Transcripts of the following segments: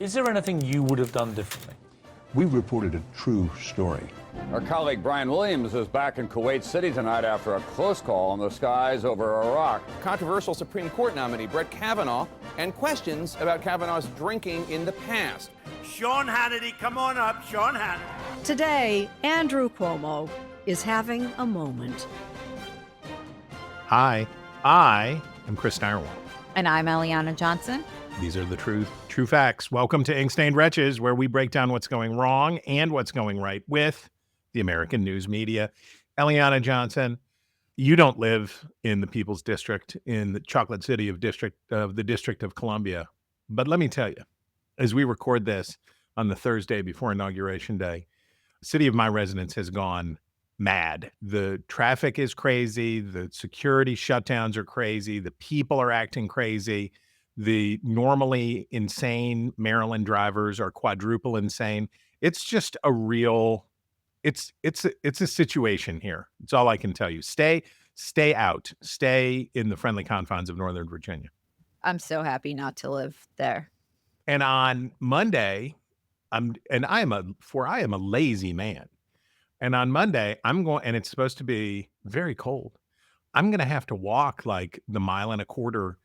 Is there anything you would have done differently? We reported a true story. Our colleague Brian Williams is back in Kuwait City tonight after a close call in the skies over Iraq. Controversial Supreme Court nominee Brett Kavanaugh and questions about Kavanaugh's drinking in the past. Sean Hannity, come on up, Sean Hannity. Today, Andrew Cuomo is having a moment. Hi, I am Chris Narwhal. And I'm Eliana Johnson. These are the true facts. Welcome to Ink-Stained Wretches, where we break down what's going wrong and what's going right with the American news media. Eliana Johnson, you don't live in the People's District in the chocolate city of the District of Columbia. But let me tell you, as we record this on the Thursday before Inauguration Day, the city of my residence has gone mad. The traffic is crazy. The security shutdowns are crazy. The people are acting crazy. The normally insane Maryland drivers are quadruple insane. It's just a real, it's a situation here. It's all I can tell you. Stay out. Stay in the friendly confines of Northern Virginia. I'm so happy not to live there. And on Monday, I am a lazy man. And on Monday, and it's supposed to be very cold. I'm going to have to walk like the mile and a quarter.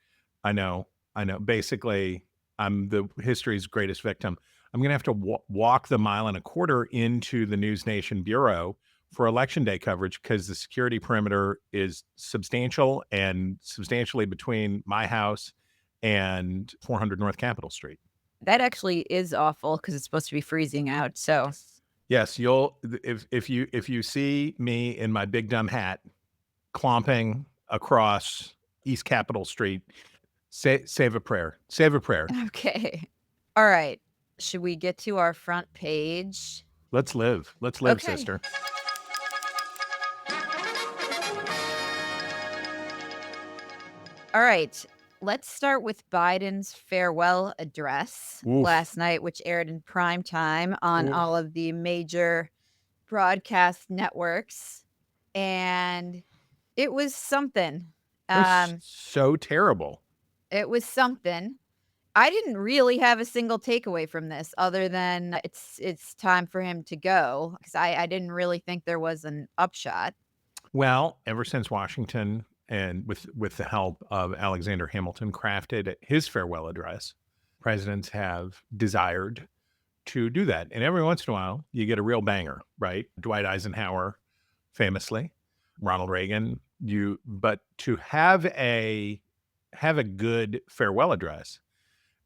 I know. Basically, I'm the history's greatest victim. I'm going to have to walk the mile and a quarter into the News Nation Bureau for Election Day coverage because the security perimeter is substantial and substantially between my house and 400 North Capitol Street. That actually is awful because it's supposed to be freezing out. So yes, if you see me in my big dumb hat clomping across East Capitol Street, save a prayer. Save a prayer. Okay. All right. Should we get to our front page? Let's live. Let's live, Okay. sister. All right. Let's start with Biden's farewell address last night, which aired in prime time on all of the major broadcast networks. And it was something. It was so terrible. It was something. I didn't really have a single takeaway from this other than it's time for him to go because I didn't really think there was an upshot. Well, ever since Washington and with the help of Alexander Hamilton crafted his farewell address, presidents have desired to do that. And every once in a while, you get a real banger, right? Dwight Eisenhower, famously, Ronald Reagan. But to have a good farewell address,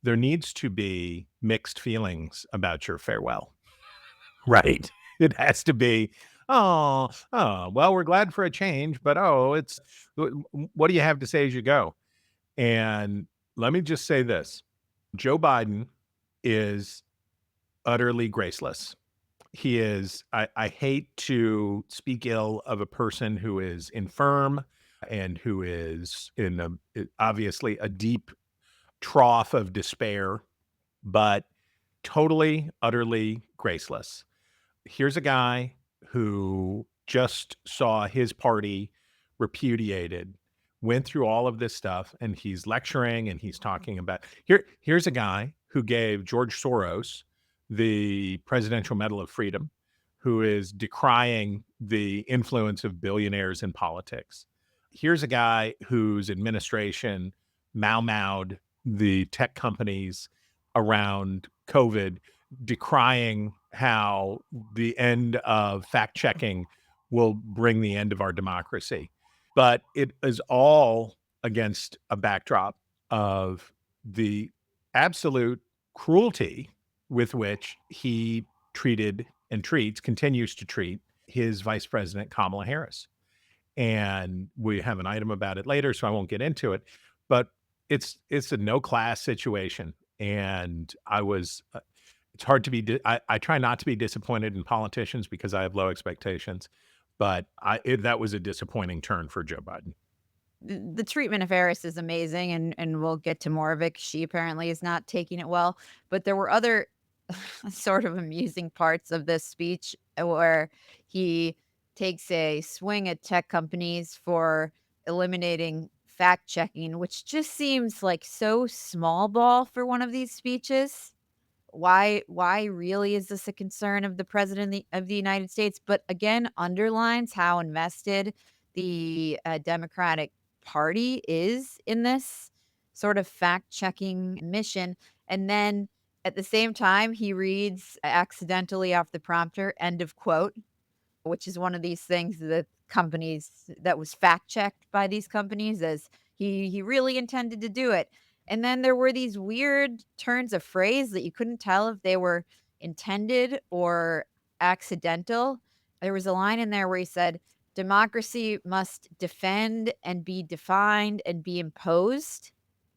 there needs to be mixed feelings about your farewell, right? It has to be, well, we're glad for a change, but what do you have to say as you go? And let me just say this. Joe Biden is utterly graceless. He is, I hate to speak ill of a person who is infirm and who is in obviously a deep trough of despair, but totally, utterly graceless. Here's a guy who just saw his party repudiated, went through all of this stuff, and he's lecturing and he's talking about, here's a guy who gave George Soros the Presidential Medal of Freedom, who is decrying the influence of billionaires in politics. Here's a guy whose administration mau-mau'd the tech companies around COVID, decrying how the end of fact-checking will bring the end of our democracy. But it is all against a backdrop of the absolute cruelty with which he treated and continues to treat his vice president, Kamala Harris. And we have an item about it later, so I won't get into it. But it's a no-class situation. And it's hard to be, I try not to be disappointed in politicians because I have low expectations. But that was a disappointing turn for Joe Biden. The treatment of Harris is amazing, and we'll get to more of it. She apparently is not taking it well. But there were other sort of amusing parts of this speech where he takes a swing at tech companies for eliminating fact checking, which just seems like so small ball for one of these speeches. why really is this a concern of the president of the United States? But again, underlines how invested the Democratic Party is in this sort of fact-checking mission. And then at the same time, he reads accidentally off the prompter, end of quote, which is one of these things that companies that was fact-checked by these companies as he really intended to do it. And then there were these weird turns of phrase that you couldn't tell if they were intended or accidental. There was a line in there where he said, democracy must defend and be defined and be imposed.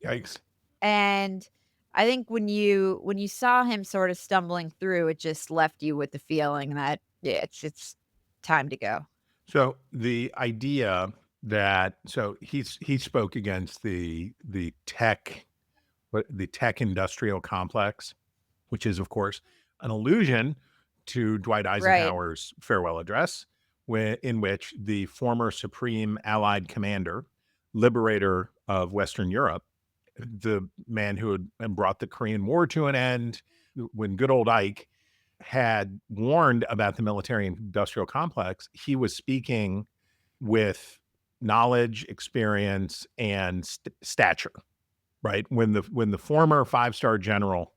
Yikes. And I think when you saw him sort of stumbling through, it just left you with the feeling that, yeah, it's time to go. So the idea that he spoke against the tech industrial complex, which is of course an allusion to Dwight Right. Eisenhower's farewell address, in which the former Supreme Allied Commander, liberator of Western Europe, the man who had brought the Korean War to an end, when good old Ike had warned about the military industrial complex, he was speaking with knowledge, experience, and stature, right? When the former 5-star general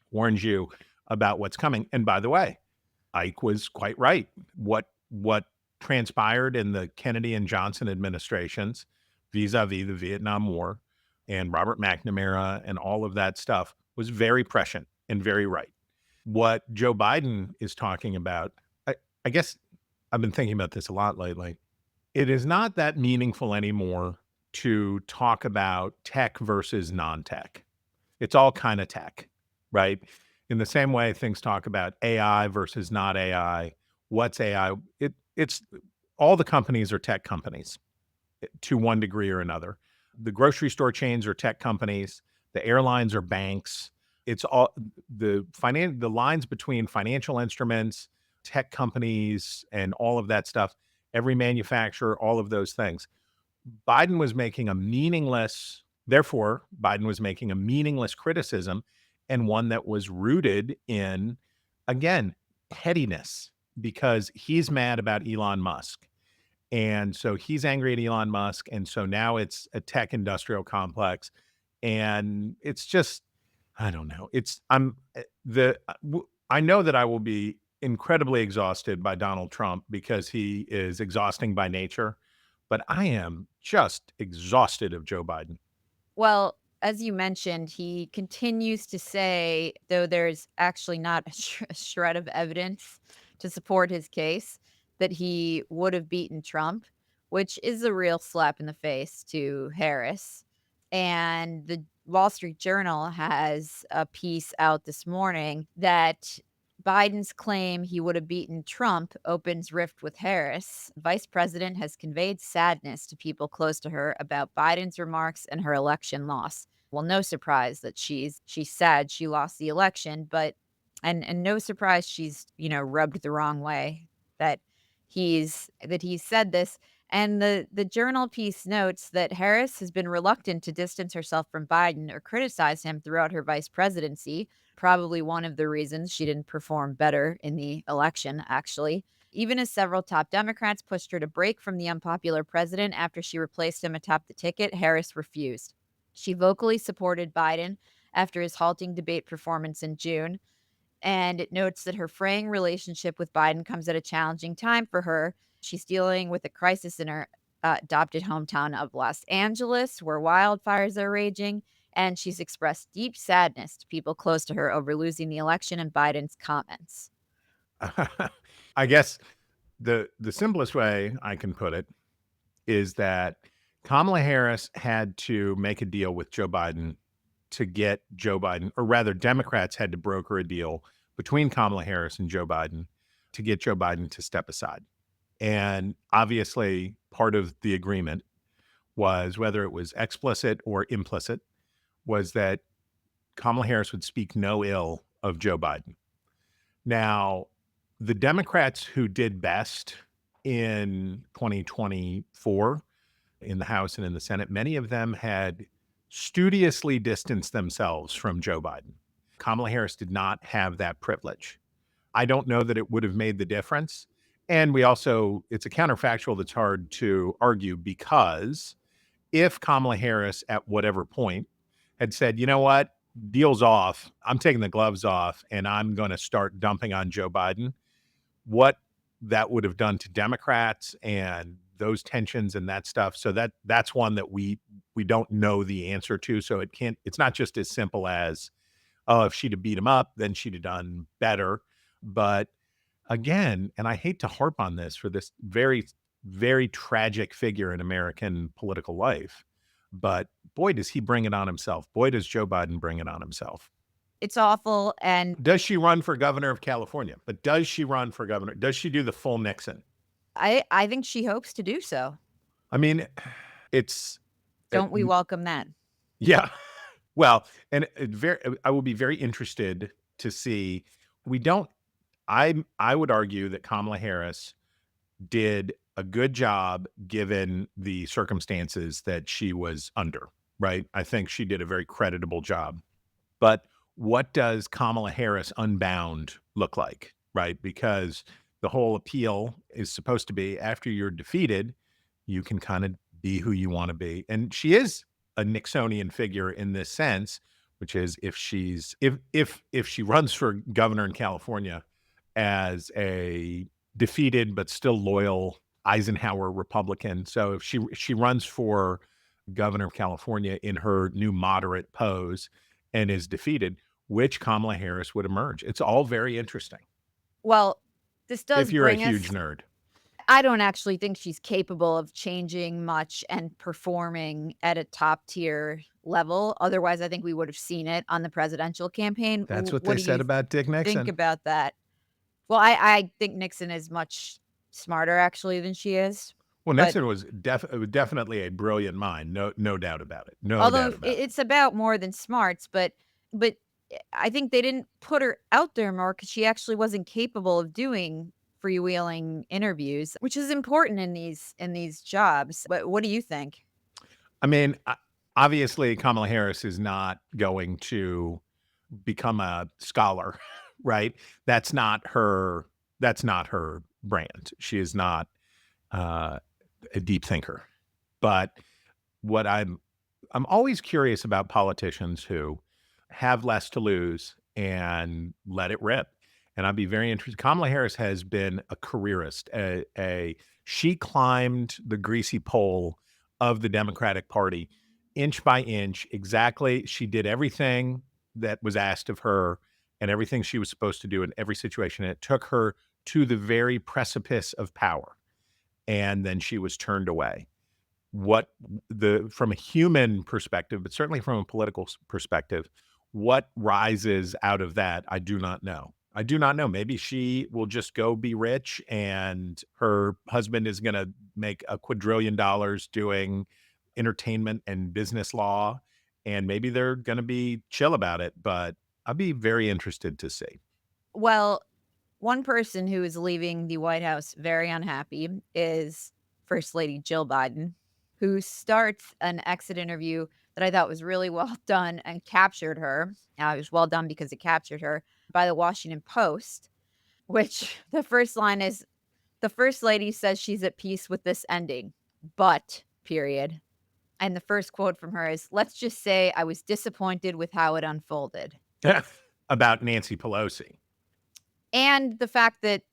warns you about what's coming, and by the way, Ike was quite right. What transpired in the Kennedy and Johnson administrations vis-a-vis the Vietnam War and Robert McNamara and all of that stuff was very prescient and very right. What Joe Biden is talking about, I guess I've been thinking about this a lot lately. It is not that meaningful anymore to talk about tech versus non-tech. It's all kind of tech, right? In the same way things talk about AI versus not AI. What's AI? It's all the companies are tech companies to one degree or another. The grocery store chains are tech companies. The airlines are banks. It's all the lines between financial instruments, tech companies, and all of that stuff. Every manufacturer, all of those things. Biden was making a meaningless criticism, and one that was rooted in, again, pettiness, because he's mad about Elon Musk. And so he's angry at Elon Musk. And so now it's a tech industrial complex. And it's just, I don't know. I know that I will be incredibly exhausted by Donald Trump because he is exhausting by nature, but I am just exhausted of Joe Biden. Well, as you mentioned, he continues to say, though there's actually not a shred of evidence to support his case, that he would have beaten Trump, which is a real slap in the face to Harris. And the Wall Street Journal has a piece out this morning that Biden's claim he would have beaten Trump opens rift with Harris. Vice President has conveyed sadness to people close to her about Biden's remarks and her election loss. Well, no surprise that she's sad she lost the election, but and no surprise she's, rubbed the wrong way that he's said this. And the journal piece notes that Harris has been reluctant to distance herself from Biden or criticize him throughout her vice presidency. Probably one of the reasons she didn't perform better in the election, actually. Even as several top Democrats pushed her to break from the unpopular president after she replaced him atop the ticket, Harris refused. She vocally supported Biden after his halting debate performance in June. And it notes that her fraying relationship with Biden comes at a challenging time for her. She's dealing with a crisis in her adopted hometown of Los Angeles, where wildfires are raging. And she's expressed deep sadness to people close to her over losing the election and Biden's comments. I guess the simplest way I can put it is that Kamala Harris had to make a deal with Joe Biden to get Joe Biden, or rather Democrats had to broker a deal between Kamala Harris and Joe Biden to get Joe Biden to step aside. And obviously part of the agreement was, whether it was explicit or implicit, was that Kamala Harris would speak no ill of Joe Biden. Now, the Democrats who did best in 2024 in the House and in the Senate, many of them had studiously distanced themselves from Joe Biden. Kamala Harris did not have that privilege. I don't know that it would have made the difference. And it's a counterfactual that's hard to argue, because if Kamala Harris at whatever point had said, you know what, deal's off, I'm taking the gloves off and I'm going to start dumping on Joe Biden, what that would have done to Democrats and those tensions and that stuff. So that's one that we don't know the answer to. So it's not just as simple as, oh, if she'd have beat him up, then she'd have done better. But again, and I hate to harp on this for this very, very tragic figure in American political life, but boy, does he bring it on himself. Boy, does Joe Biden bring it on himself. It's awful. And Does she run for governor of California? But does she run for governor? Does she do the full Nixon? I think she hopes to do so. I mean, it's... Don't we welcome that? Yeah. Well, and I will be very interested to see. I would argue that Kamala Harris did a good job given the circumstances that she was under, right? I think she did a very creditable job. But what does Kamala Harris unbound look like, right? Because the whole appeal is supposed to be, after you're defeated, you can kind of be who you want to be. And she is a Nixonian figure in this sense, which is if she runs for governor in California as a defeated but still loyal Eisenhower Republican. So if she runs for governor of California in her new moderate pose and is defeated, which Kamala Harris would emerge? It's all very interesting. Well, this does if you're a bring us- huge nerd. I don't actually think she's capable of changing much and performing at a top tier level. Otherwise, I think we would have seen it on the presidential campaign. That's what do they said you about Dick Nixon. think about that? Well, I think Nixon is much smarter actually than she is. Well, but- Nixon was definitely a brilliant mind. No doubt about it. No Although doubt about it. it's about more than smarts, but I think they didn't put her out there more because she actually wasn't capable of doing freewheeling interviews, which is important in these jobs. What do you think? I mean, obviously, Kamala Harris is not going to become a scholar, right? That's not her brand. She is not a deep thinker. But what I'm always curious about politicians who have less to lose and let it rip. And I'd be very interested. Kamala Harris has been a careerist. She climbed the greasy pole of the Democratic Party inch by inch. Exactly. She did everything that was asked of her and everything she was supposed to do in every situation. And it took her to the very precipice of power. And then she was turned away. From a human perspective, but certainly from a political perspective, what rises out of that, I do not know. Maybe she will just go be rich and her husband is going to make $1 quadrillion doing entertainment and business law. And maybe they're going to be chill about it, but I'd be very interested to see. Well, one person who is leaving the White House very unhappy is First Lady Jill Biden, who starts an exit interview that I thought was really well done and captured her. Now, it was well done because it captured her, by the Washington Post, which the first line is, the First Lady says she's at peace with this ending, but, period. And the first quote from her is, let's just say I was disappointed with how it unfolded. About Nancy Pelosi. And the fact that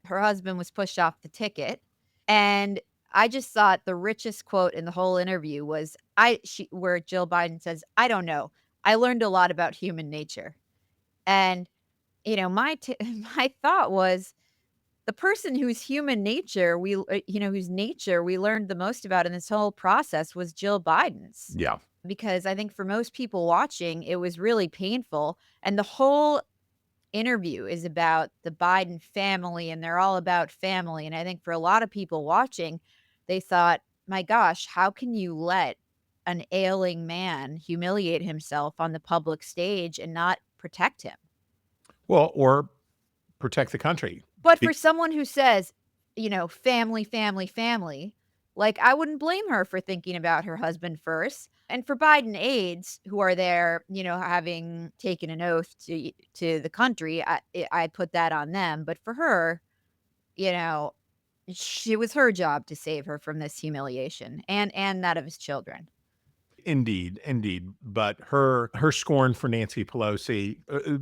her husband was pushed off the ticket. And I just thought the richest quote in the whole interview was where Jill Biden says, I don't know. I learned a lot about human nature. And, my thought was the person whose human nature whose nature we learned the most about in this whole process was Jill Biden's. Yeah. Because I think for most people watching, it was really painful. And the whole interview is about the Biden family, and they're all about family. And I think for a lot of people watching, they thought, my gosh, how can you let an ailing man humiliate himself on the public stage and not protect him? Well, or protect the country. But for someone who says, family, family, family, Like, I wouldn't blame her for thinking about her husband first. And for Biden aides who are there, having taken an oath to the country, I put that on them. But for her, you know, it was her job to save her from this humiliation and that of his children. Indeed, indeed. But her scorn for Nancy Pelosi,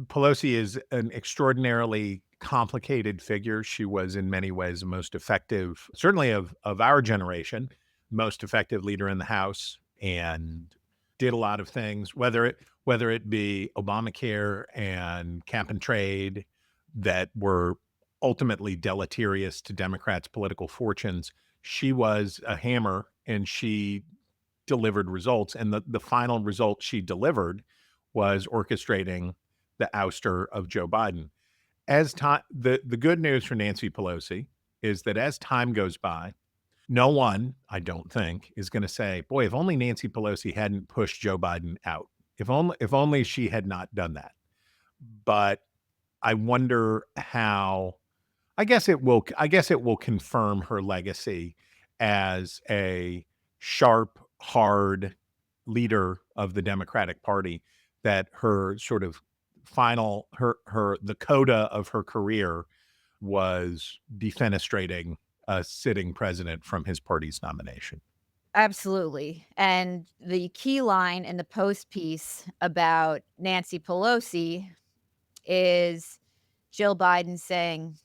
Pelosi is an extraordinarily complicated figure. She was in many ways the most effective, certainly of our generation, most effective leader in the House, and did a lot of things, whether it be Obamacare and cap and trade that were ultimately deleterious to Democrats' political fortunes. She was a hammer, and she delivered results. And the final result she delivered was orchestrating the ouster of Joe Biden. As time, the good news for Nancy Pelosi is that as time goes by, no one, I don't think, is going to say, boy, if only Nancy Pelosi hadn't pushed Joe Biden out. If only she had not done that. But I wonder how, I guess it will confirm her legacy as a sharp, hard leader of the Democratic Party, that her sort of the coda of her career was defenestrating a sitting president from his party's nomination. Absolutely. And the key line in the Post piece about Nancy Pelosi is Jill Biden saying,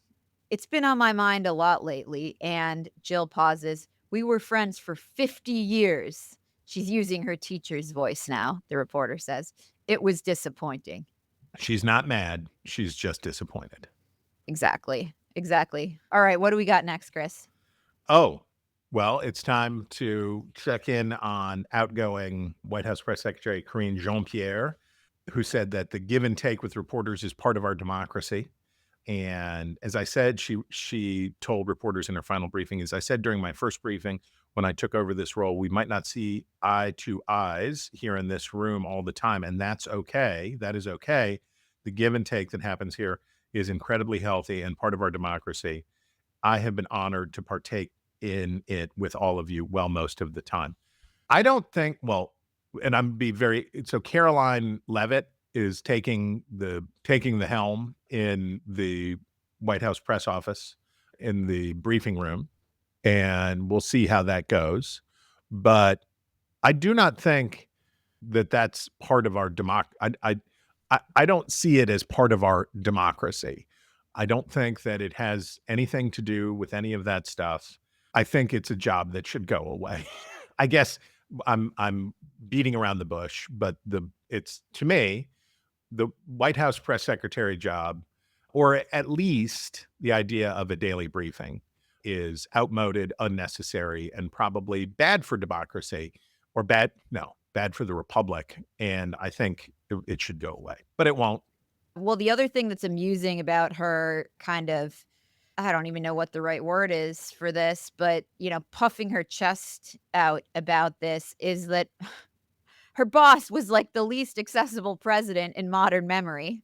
"It's been on my mind a lot lately." And Jill pauses. "We were friends for 50 years. She's using her teacher's voice now, the reporter says. "It was disappointing." She's not mad. She's just disappointed. Exactly. Exactly. All right. What do we got next, Chris? Oh, well, it's time to check in on outgoing White House Press Secretary Karine Jean-Pierre, who said that the give and take with reporters is part of our democracy. And as I said, she told reporters in her final briefing, as I said during my first briefing, when I took over this role, we might not see eye to eyes here in this room all the time. And that's okay. That is okay. The give and take that happens here is incredibly healthy and part of our democracy. I have been honored to partake in it with all of you, well, most of the time. I don't think, well, and so Caroline Leavitt is taking the helm in the White House press office in the briefing room, and we'll see how that goes. But I do not think that that's part of our I don't see it as part of our democracy. I don't think that it has anything to do with any of that stuff. I think it's a job that should go away. I guess I'm beating around the bush, but it's to me, the White House press secretary job, or at least the idea of a daily briefing, is outmoded, unnecessary, and probably bad for democracy, or bad for the republic. And I think it should go away, but it won't. Well, the other thing that's amusing about her kind of, I don't even know what the right word is for this, but, puffing her chest out about this is that her boss was like the least accessible president in modern memory.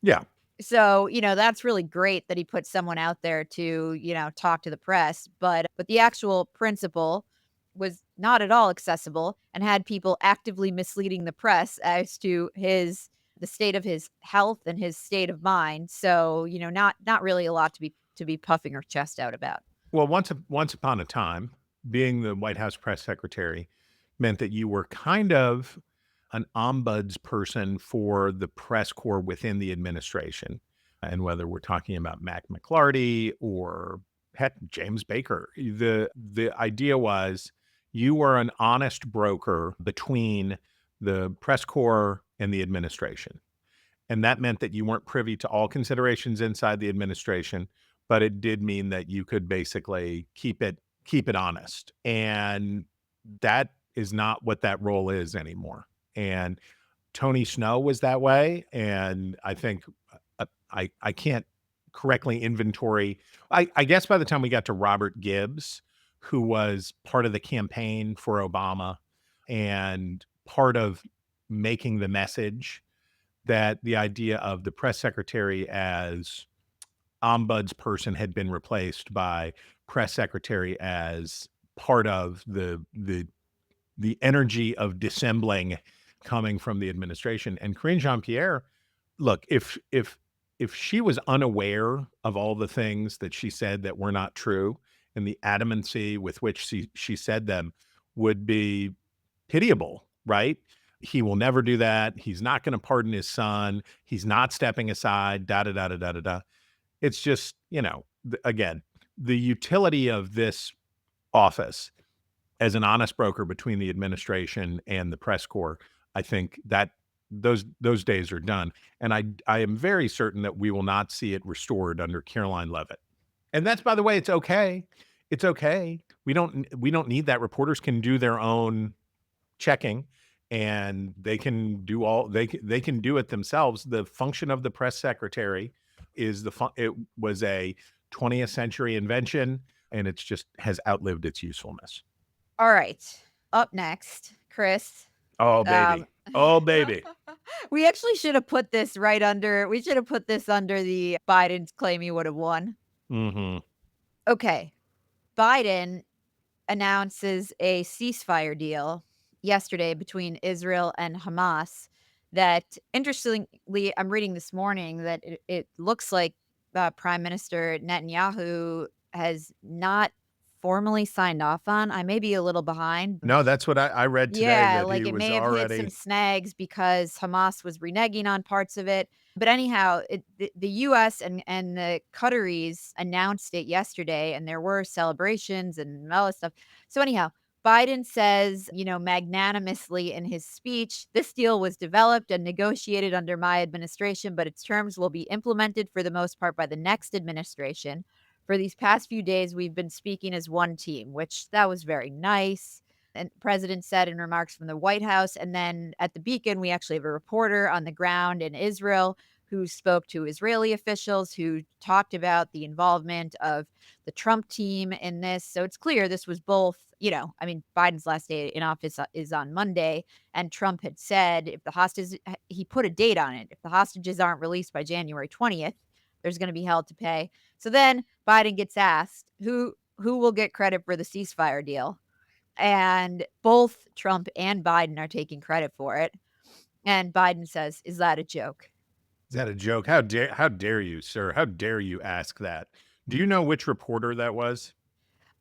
Yeah. So, that's really great that he put someone out there to, talk to the press, but the actual principal was not at all accessible and had people actively misleading the press as to the state of his health and his state of mind. So, not really a lot to be puffing her chest out about. Well, once upon a time, being the White House press secretary meant that you were kind of an ombuds person for the press corps within the administration. And whether we're talking about Mac McLarty or James Baker, the idea was you were an honest broker between the press corps and the administration. And that meant that you weren't privy to all considerations inside the administration, but it did mean that you could basically keep it honest. And that is not what that role is anymore. And Tony Snow was that way. And I think I can't correctly inventory. I guess by the time we got to Robert Gibbs, who was part of the campaign for Obama and part of making the message that the idea of the press secretary as ombudsperson had been replaced by press secretary as part of the energy of dissembling coming from the administration. And Karine Jean-Pierre, look, if she was unaware of all the things that she said that were not true, and the adamancy with which she said them would be pitiable, right? He will never do that. He's not going to pardon his son. He's not stepping aside, da, da, da, da, da, da, da. It's just, again, the utility of this office as an honest broker between the administration and the press corps, I think that those days are done. And I am very certain that we will not see it restored under Caroline Leavitt. And that's, by the way, it's okay. It's okay. We don't need that. Reporters can do their own checking, and they can do they can do it themselves. The function of the press secretary is it was a 20th century invention, and it's just has outlived its usefulness. All right. Up next, Chris. Oh, baby. Oh, baby. We actually should have put this under the Biden's claim he would have won. Mm-hmm. Okay. Biden announces a ceasefire deal yesterday between Israel and Hamas that, interestingly, I'm reading this morning that it looks like Prime Minister Netanyahu has not formally signed off on. I may be a little behind. No, that's what I read today. Yeah, that like he it was may have already... hit some snags because Hamas was reneging on parts of it. But anyhow, the U.S. and the Qataris announced it yesterday, and there were celebrations and all that stuff. So anyhow, Biden says, magnanimously in his speech, this deal was developed and negotiated under my administration, but its terms will be implemented for the most part by the next administration. For these past few days, we've been speaking as one team, which that was very nice. And the president said in remarks from the White House. And then at the Beacon, we actually have a reporter on the ground in Israel who spoke to Israeli officials who talked about the involvement of the Trump team in this. So it's clear this was both, Biden's last day in office is on Monday. And Trump had said if the hostages, he put a date on it. If the hostages aren't released by January 20th, there's going to be hell to pay. So then Biden gets asked who will get credit for the ceasefire deal. And both Trump and Biden are taking credit for it. And Biden says, is that a joke? Is that a joke? How dare you, sir? How dare you ask that? Do you know which reporter that was?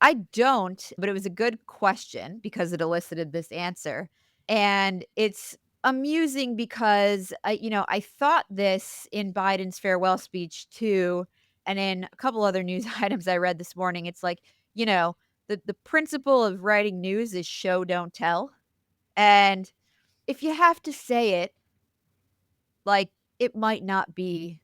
I don't, but it was a good question because it elicited this answer. And it's amusing because, I thought this in Biden's farewell speech too. And in a couple other news items I read this morning, it's like, the principle of writing news is show, don't tell. And if you have to say it, like, it might not be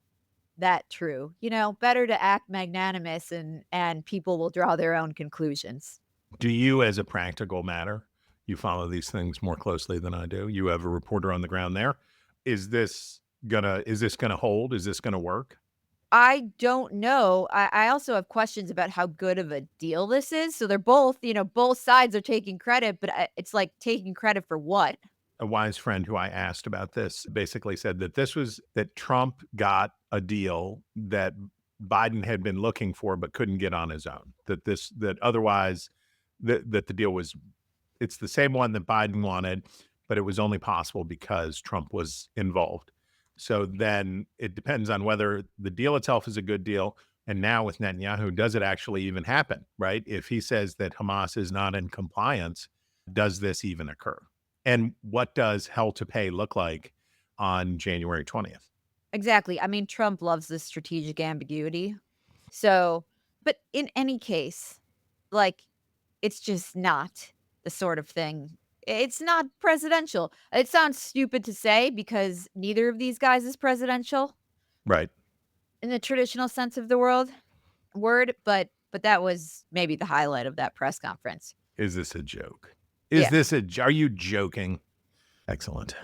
that true. Better to act magnanimous and people will draw their own conclusions. Do you, as a practical matter, you follow these things more closely than I do? You have a reporter on the ground there. Is this gonna hold? Is this gonna work? I don't know. I also have questions about how good of a deal this is. So they're both, both sides are taking credit, but it's like taking credit for what? A wise friend who I asked about this basically said that that Trump got a deal that Biden had been looking for but couldn't get on his own. That otherwise the deal was, it's the same one that Biden wanted, but it was only possible because Trump was involved. So then it depends on whether the deal itself is a good deal. And now with Netanyahu, does it actually even happen, right? If he says that Hamas is not in compliance, does this even occur? And what does hell to pay look like on January 20th? Exactly. Trump loves this strategic ambiguity. So, but in any case, it's just not the sort of thing. It's not presidential. It sounds stupid to say because neither of these guys is presidential. Right. In the traditional sense of the word, but that was maybe the highlight of that press conference. Is this a joke? Yeah. Are you joking? Excellent.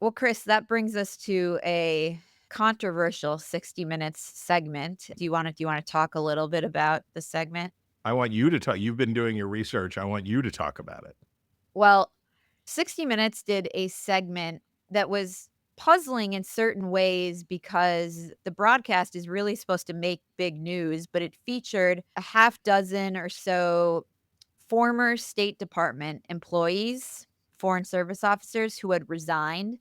Well, Chris, that brings us to a controversial 60 Minutes segment. Do you want to talk a little bit about the segment? I want you to talk. You've been doing your research. I want you to talk about it. Well, 60 Minutes did a segment that was puzzling in certain ways because the broadcast is really supposed to make big news, but it featured a half dozen or so former State Department employees, Foreign Service officers who had resigned.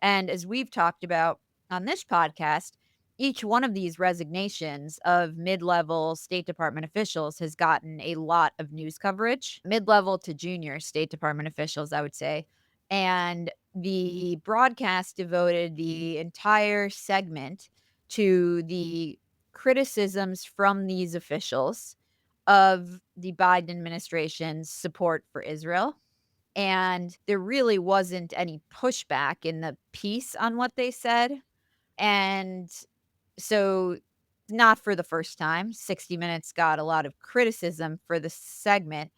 And as we've talked about on this podcast, each one of these resignations of mid-level State Department officials has gotten a lot of news coverage, mid-level to junior State Department officials, I would say. And the broadcast devoted the entire segment to the criticisms from these officials of the Biden administration's support for Israel. And there really wasn't any pushback in the piece on what they said. And so, not for the first time, 60 Minutes got a lot of criticism for the segment.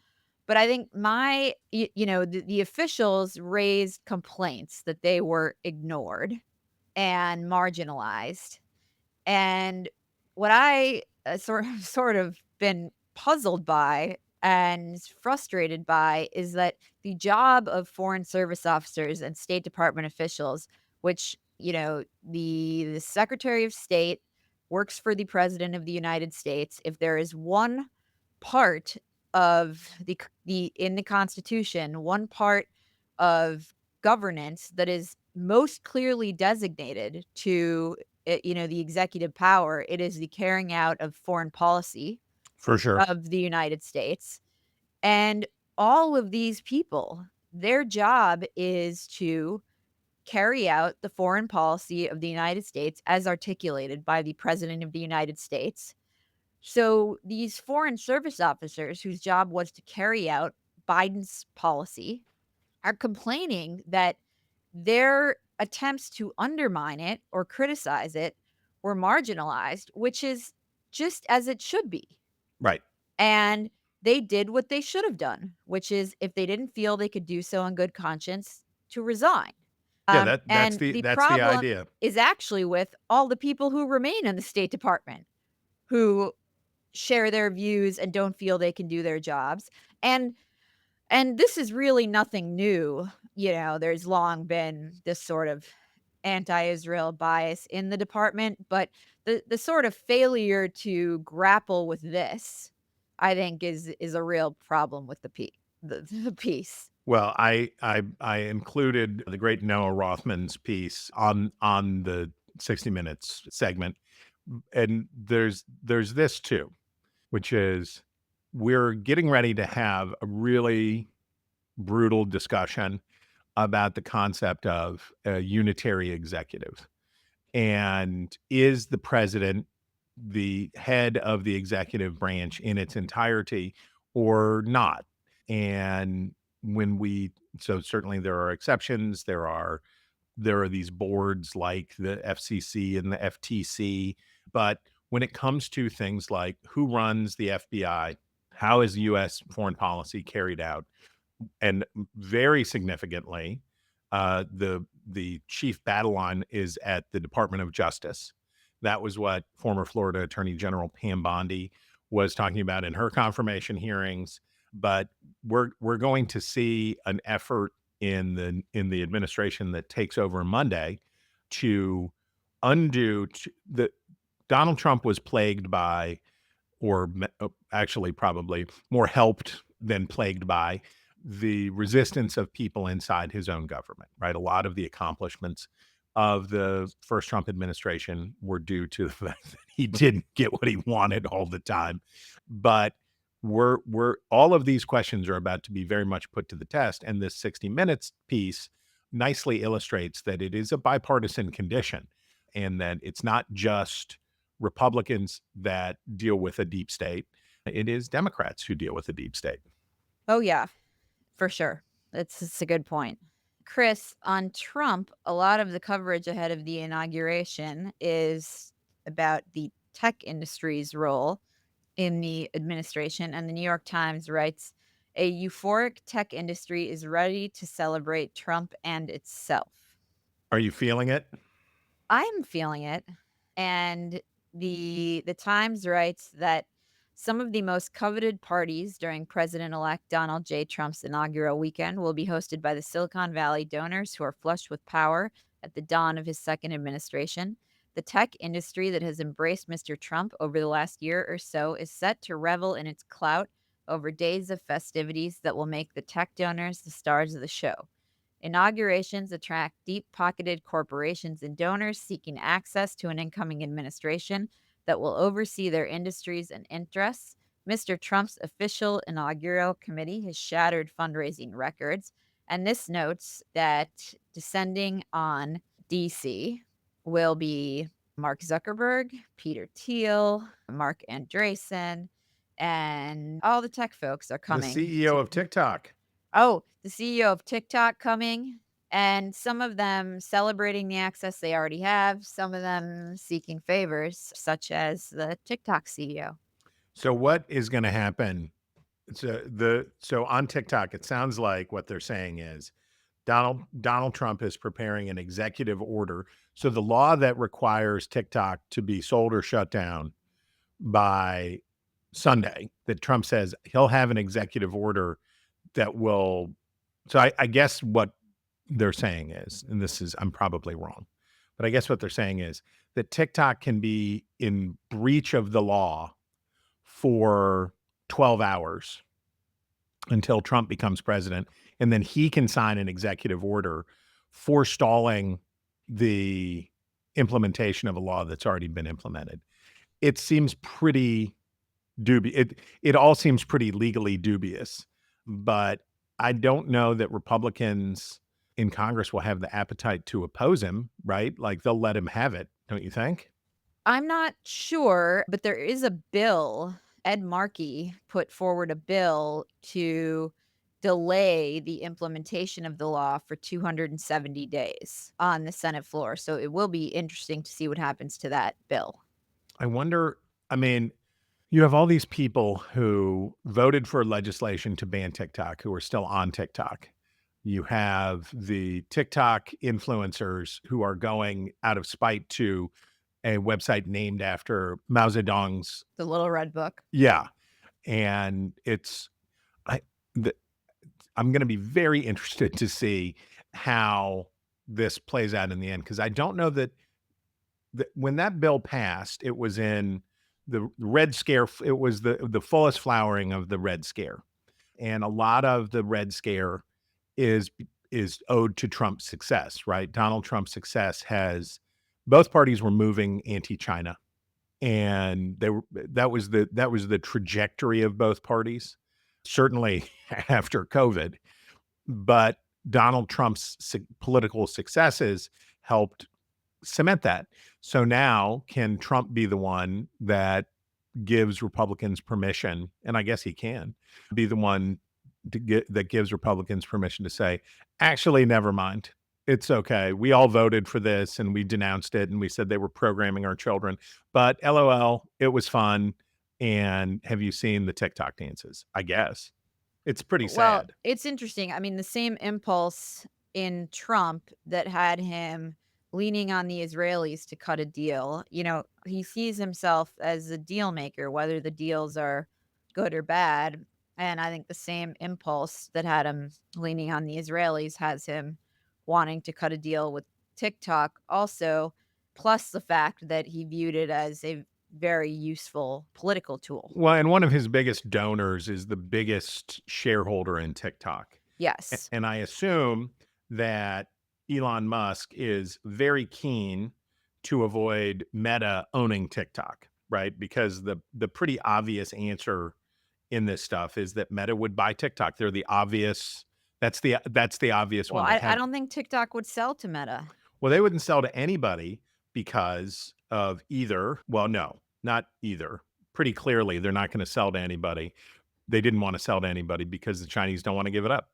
But I think the officials raised complaints that they were ignored and marginalized. And what I sort of been puzzled by and frustrated by is that the job of foreign service officers and State Department officials, which, the Secretary of State works for the President of the United States. If there is one part of the in the Constitution, one part of governance that is most clearly designated to the executive power, it is the carrying out of foreign policy For sure. of the United States. And all of these people, their job is to carry out the foreign policy of the United States as articulated by the President of the United States. So these foreign service officers whose job was to carry out Biden's policy are complaining that their attempts to undermine it or criticize it were marginalized, which is just as it should be. Right. And they did what they should have done, which is if they didn't feel they could do so in good conscience, to resign. Yeah, that's And the problem idea. is actually with all the people who remain in the State Department who share their views and don't feel they can do their jobs. And this is really nothing new. There's long been this sort of anti-Israel bias in the department, but the sort of failure to grapple with this, I think, is a real problem with the piece. Well, I included the great Noah Rothman's piece on the 60 Minutes segment, and there's this too, which is we're getting ready to have a really brutal discussion about the concept of a unitary executive. And is the president the head of the executive branch in its entirety or not? And so certainly there are exceptions. There are these boards like the FCC and the FTC. But when it comes to things like who runs the FBI, how is U.S. foreign policy carried out? And very significantly, the chief battle line is at the Department of Justice. That was what former Florida Attorney General Pam Bondi was talking about in her confirmation hearings. But we're going to see an effort in the administration that takes over Monday to undo the Donald Trump was plagued by, or actually probably more helped than plagued by, the resistance of people inside his own government, right? A lot of the accomplishments of the first Trump administration were due to the fact that he didn't get what he wanted all the time. But we're all of these questions are about to be very much put to the test. And this 60 Minutes piece nicely illustrates that it is a bipartisan condition and that it's not just Republicans that deal with a deep state. It is Democrats who deal with a deep state. Oh, yeah, for sure. It's a good point. Chris, on Trump, a lot of the coverage ahead of the inauguration is about the tech industry's role in the administration. And the New York Times writes, a euphoric tech industry is ready to celebrate Trump and itself. Are you feeling it? I'm feeling it. And the Times writes that some of the most coveted parties during President-elect Donald J. Trump's inaugural weekend will be hosted by the Silicon Valley donors who are flush with power at the dawn of his second administration. The tech industry that has embraced Mr. Trump over the last year or so is set to revel in its clout over days of festivities that will make the tech donors the stars of the show. Inaugurations attract deep-pocketed corporations and donors seeking access to an incoming administration that will oversee their industries and interests. Mr. Trump's official inaugural committee has shattered fundraising records, and this notes that descending on DC will be Mark Zuckerberg, Peter Thiel, Mark Andreessen, and all the tech folks are coming. The CEO of TikTok. Oh, the CEO of TikTok coming, and some of them celebrating the access they already have, some of them seeking favors, such as the TikTok CEO. So what is going to happen? So on TikTok, it sounds like what they're saying is Donald Trump is preparing an executive order. So the law that requires TikTok to be sold or shut down by Sunday, that Trump says he'll have an executive order that will. So I guess what they're saying is, and I'm probably wrong, but I guess what they're saying is that TikTok can be in breach of the law for 12 hours until Trump becomes president. And then he can sign an executive order forestalling the implementation of a law that's already been implemented. It seems pretty dubious. It all seems pretty legally dubious, but I don't know that Republicans in Congress will have the appetite to oppose him, right? Like they'll let him have it, don't you think? I'm not sure, but there is a bill. Ed Markey put forward a bill to delay the implementation of the law for 270 days on the Senate floor. So it will be interesting to see what happens to that bill. I wonder, I mean, you have all these people who voted for legislation to ban TikTok who are still on TikTok. You have the TikTok influencers who are going out of spite to a website named after Mao Zedong's The Little Red Book. Yeah. And I'm going to be very interested to see how this plays out in the end, because I don't know that when that bill passed, it was in the Red Scare. It was the fullest flowering of the Red Scare. And a lot of the Red Scare is owed to Trump's success, right? Donald Trump's success both parties were moving anti-China. And that was the trajectory of both parties, certainly after COVID. But Donald Trump's political successes helped cement that. So now, can Trump be the one that gives Republicans permission? And I guess he can be the one that gives Republicans permission to say, actually, never mind. It's okay. We all voted for this and we denounced it and we said they were programming our children. But LOL, it was fun. And have you seen the TikTok dances? I guess. It's pretty sad. Well, it's interesting. I mean, the same impulse in Trump that had him leaning on the Israelis to cut a deal. You know, he sees himself as a deal maker, whether the deals are good or bad. And I think the same impulse that had him leaning on the Israelis has him wanting to cut a deal with TikTok also, plus the fact that he viewed it as a very useful political tool. Well, and one of his biggest donors is the biggest shareholder in TikTok. Yes. And I assume that Elon Musk is very keen to avoid Meta owning TikTok, right? Because the pretty obvious answer in this stuff is that Meta would buy TikTok. They're the obvious. That's the obvious Well, one. I don't think TikTok would sell to Meta. Well, they wouldn't sell to anybody because of either. Well, no, not either. Pretty clearly, they're not going to sell to anybody. They didn't want to sell to anybody because the Chinese don't want to give it up.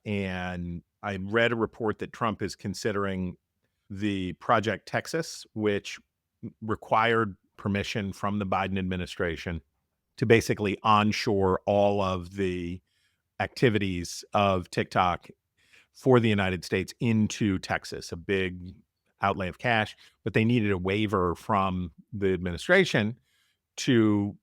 And I read a report that Trump is considering the Project Texas, which required permission from the Biden administration to basically onshore all of the activities of TikTok for the United States into Texas, a big outlay of cash, but they needed a waiver from the administration to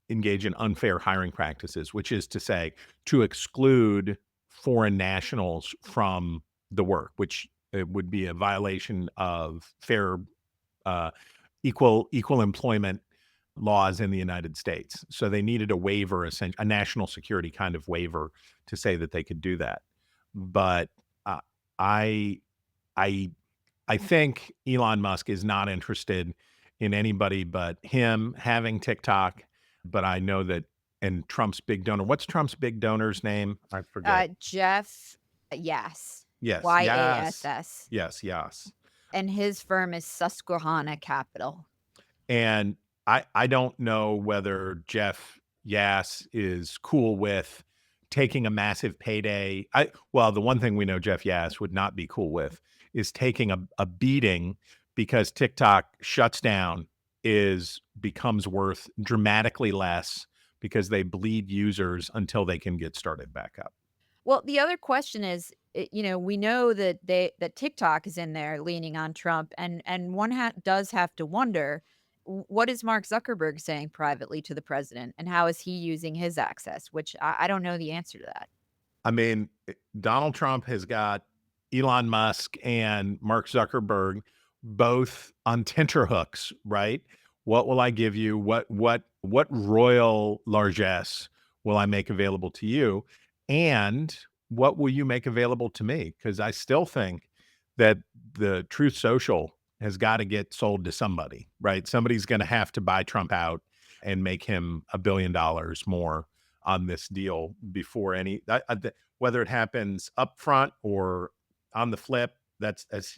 engage in unfair hiring practices, which is to say to exclude foreign nationals from the work, which it would be a violation of fair, equal employment laws in the United States. So they needed a waiver, a national security kind of waiver to say that they could do that. But I I I think Elon Musk is not interested in anybody but him having TikTok. But I know that, and Trump's big donor. What's Trump's big donor's name? I forget. Jeff, yes, Yes. Yes. YASS, Yes. Yes. and his firm is Susquehanna Capital. And I don't know whether Jeff Yass is cool with taking a massive payday. Well, the one thing we know Jeff Yass would not be cool with is taking a beating because TikTok shuts down, becomes worth dramatically less because they bleed users until they can get started back up. Well, the other question is, we know that that TikTok is in there leaning on Trump, and one does have to wonder, what is Mark Zuckerberg saying privately to the president, and how is he using his access? Which I don't know the answer to that. I mean, Donald Trump has got Elon Musk and Mark Zuckerberg both on tenterhooks, right? What will I give you? What royal largesse will I make available to you? And what will you make available to me? Because I still think that the Truth Social has got to get sold to somebody, right? Somebody's going to have to buy Trump out and make him $1 billion more on this deal before whether it happens up front or on the flip.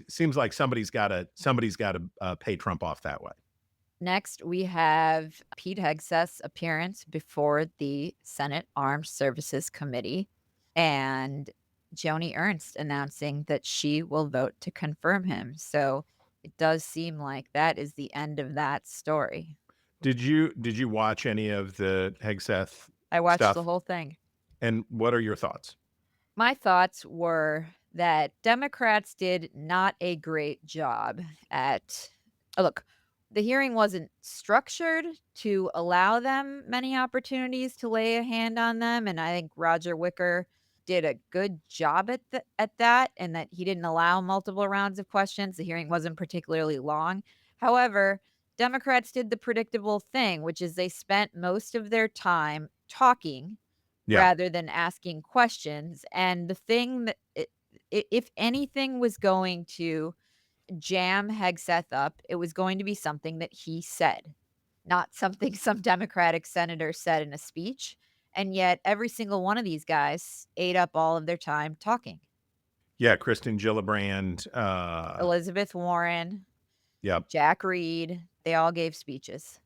Seems like somebody's got to pay Trump off that way. Next, we have Pete Hegseth's appearance before the Senate Armed Services Committee and Joni Ernst announcing that she will vote to confirm him. So it does seem like that is the end of that story. Did you watch any of the Hegseth I watched stuff? the whole thing. And what are your thoughts? My thoughts were that Democrats did not a great job at look, the hearing wasn't structured to allow them many opportunities to lay a hand on them, and I think Roger Wicker did a good job at that, and that he didn't allow multiple rounds of questions. The hearing wasn't particularly long. However, Democrats did the predictable thing, which is they spent most of their time talking rather than asking questions. And the thing that, if anything was going to jam Hegseth up, it was going to be something that he said, not something some Democratic senator said in a speech. And yet every single one of these guys ate up all of their time talking. Yeah, Kristen Gillibrand, Elizabeth Warren, Jack Reed, they all gave speeches.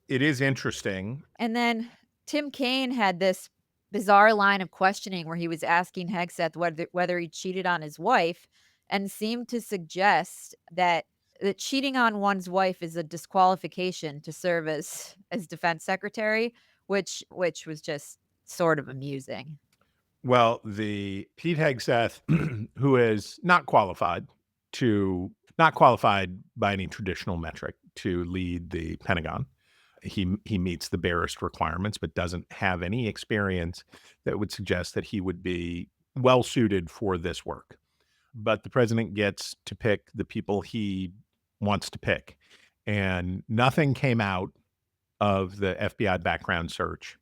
It is interesting. And then Tim Kaine had this bizarre line of questioning where he was asking Hegseth whether he cheated on his wife, and seemed to suggest that cheating on one's wife is a disqualification to serve as defense secretary, which was just sort of amusing. Well, the Pete Hegseth, who is not qualified by any traditional metric to lead the Pentagon. He meets the barest requirements, but doesn't have any experience that would suggest that he would be well suited for this work. But the president gets to pick the people he wants to pick. And nothing came out of the FBI background search.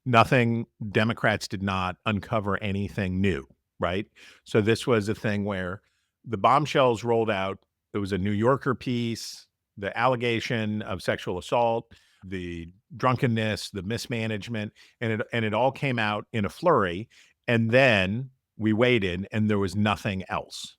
Nothing, Democrats did not uncover anything new, right? So this was a thing where the bombshells rolled out. There was a New Yorker piece, the allegation of sexual assault, the drunkenness, the mismanagement, and it all came out in a flurry. And then we waited, and there was nothing else.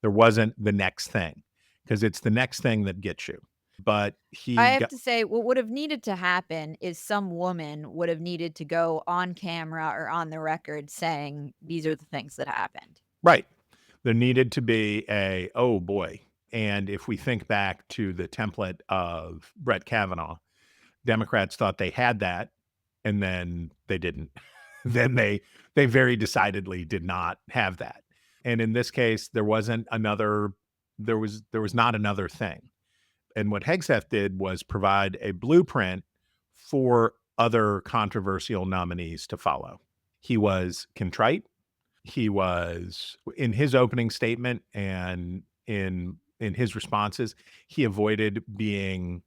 There wasn't the next thing, because it's the next thing that gets you. But I have to say, what would have needed to happen is some woman would have needed to go on camera or on the record saying, these are the things that happened. Right. There needed to be oh boy. And if we think back to the template of Brett Kavanaugh, Democrats thought they had that, and then they didn't. Then they very decidedly did not have that. And in this case, there was not another thing. And what Hegseth did was provide a blueprint for other controversial nominees to follow. He was contrite. He was, in his opening statement and in his responses, he avoided being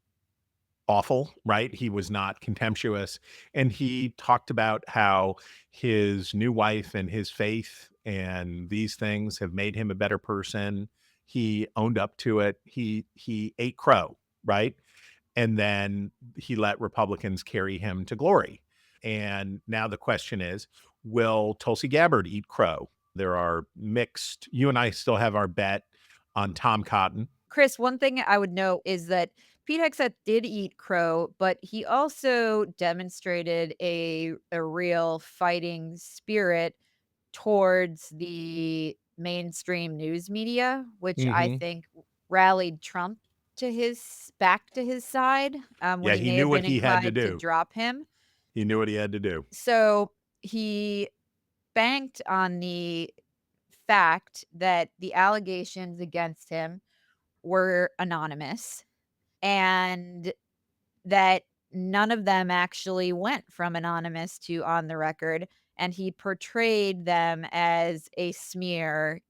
awful, right? He was not contemptuous. And he talked about how his new wife and his faith and these things have made him a better person. He owned up to it. He ate crow, right? And then he let Republicans carry him to glory. And now the question is, will Tulsi Gabbard eat crow? There are mixed, you and I still have our bet on Tom Cotton. Chris, one thing I would note is that Pete Hegseth did eat crow, but he also demonstrated a real fighting spirit towards the mainstream news media, which I Mhm. think rallied Trump back to his side, when Yeah, he he may knew have what been he had to inclined to do. drop him. He knew what he had to do. So he banked on the fact that the allegations against him were anonymous and that none of them actually went from anonymous to on the record. And he portrayed them as a smear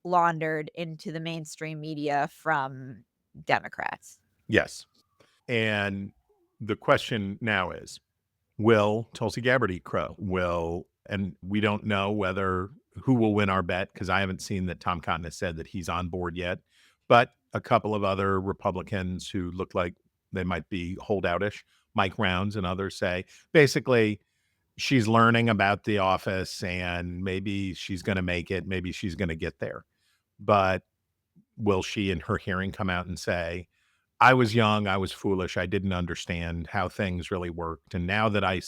laundered into the mainstream media from Democrats. Yes. And the question now is, will Tulsi Gabbard eat crow? And we don't know who will win our bet, because I haven't seen that Tom Cotton has said that he's on board yet. But a couple of other Republicans who look like they might be holdoutish, Mike Rounds and others, say basically she's learning about the office and maybe she's going to make it. Maybe she's going to get there. But will she in her hearing come out and say, I was young, I was foolish, I didn't understand how things really worked. And now that I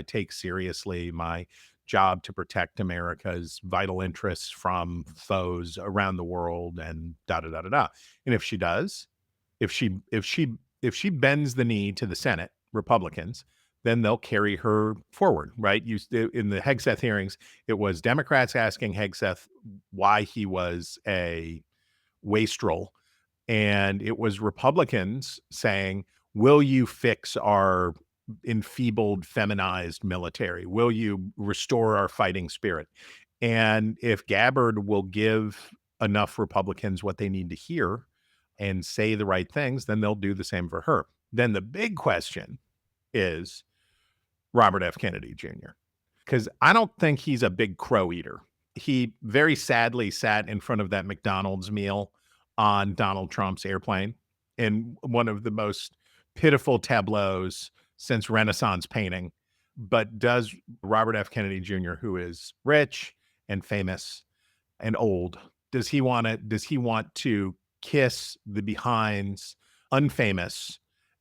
take seriously my job to protect America's vital interests from foes around the world and da da da da da. And if she does, if she bends the knee to the Senate Republicans, then they'll carry her forward, right? In the Hegseth hearings, it was Democrats asking Hegseth why he was a wastrel, and it was Republicans saying, will you fix our enfeebled, feminized military? Will you restore our fighting spirit? And if Gabbard will give enough Republicans what they need to hear and say the right things, then they'll do the same for her. Then the big question is Robert F. Kennedy Jr., because I don't think he's a big crow eater. He very sadly sat in front of that McDonald's meal on Donald Trump's airplane in one of the most pitiful tableaus since Renaissance painting. But does Robert F. Kennedy Jr., who is rich and famous and old, does he want to kiss the behinds, unfamous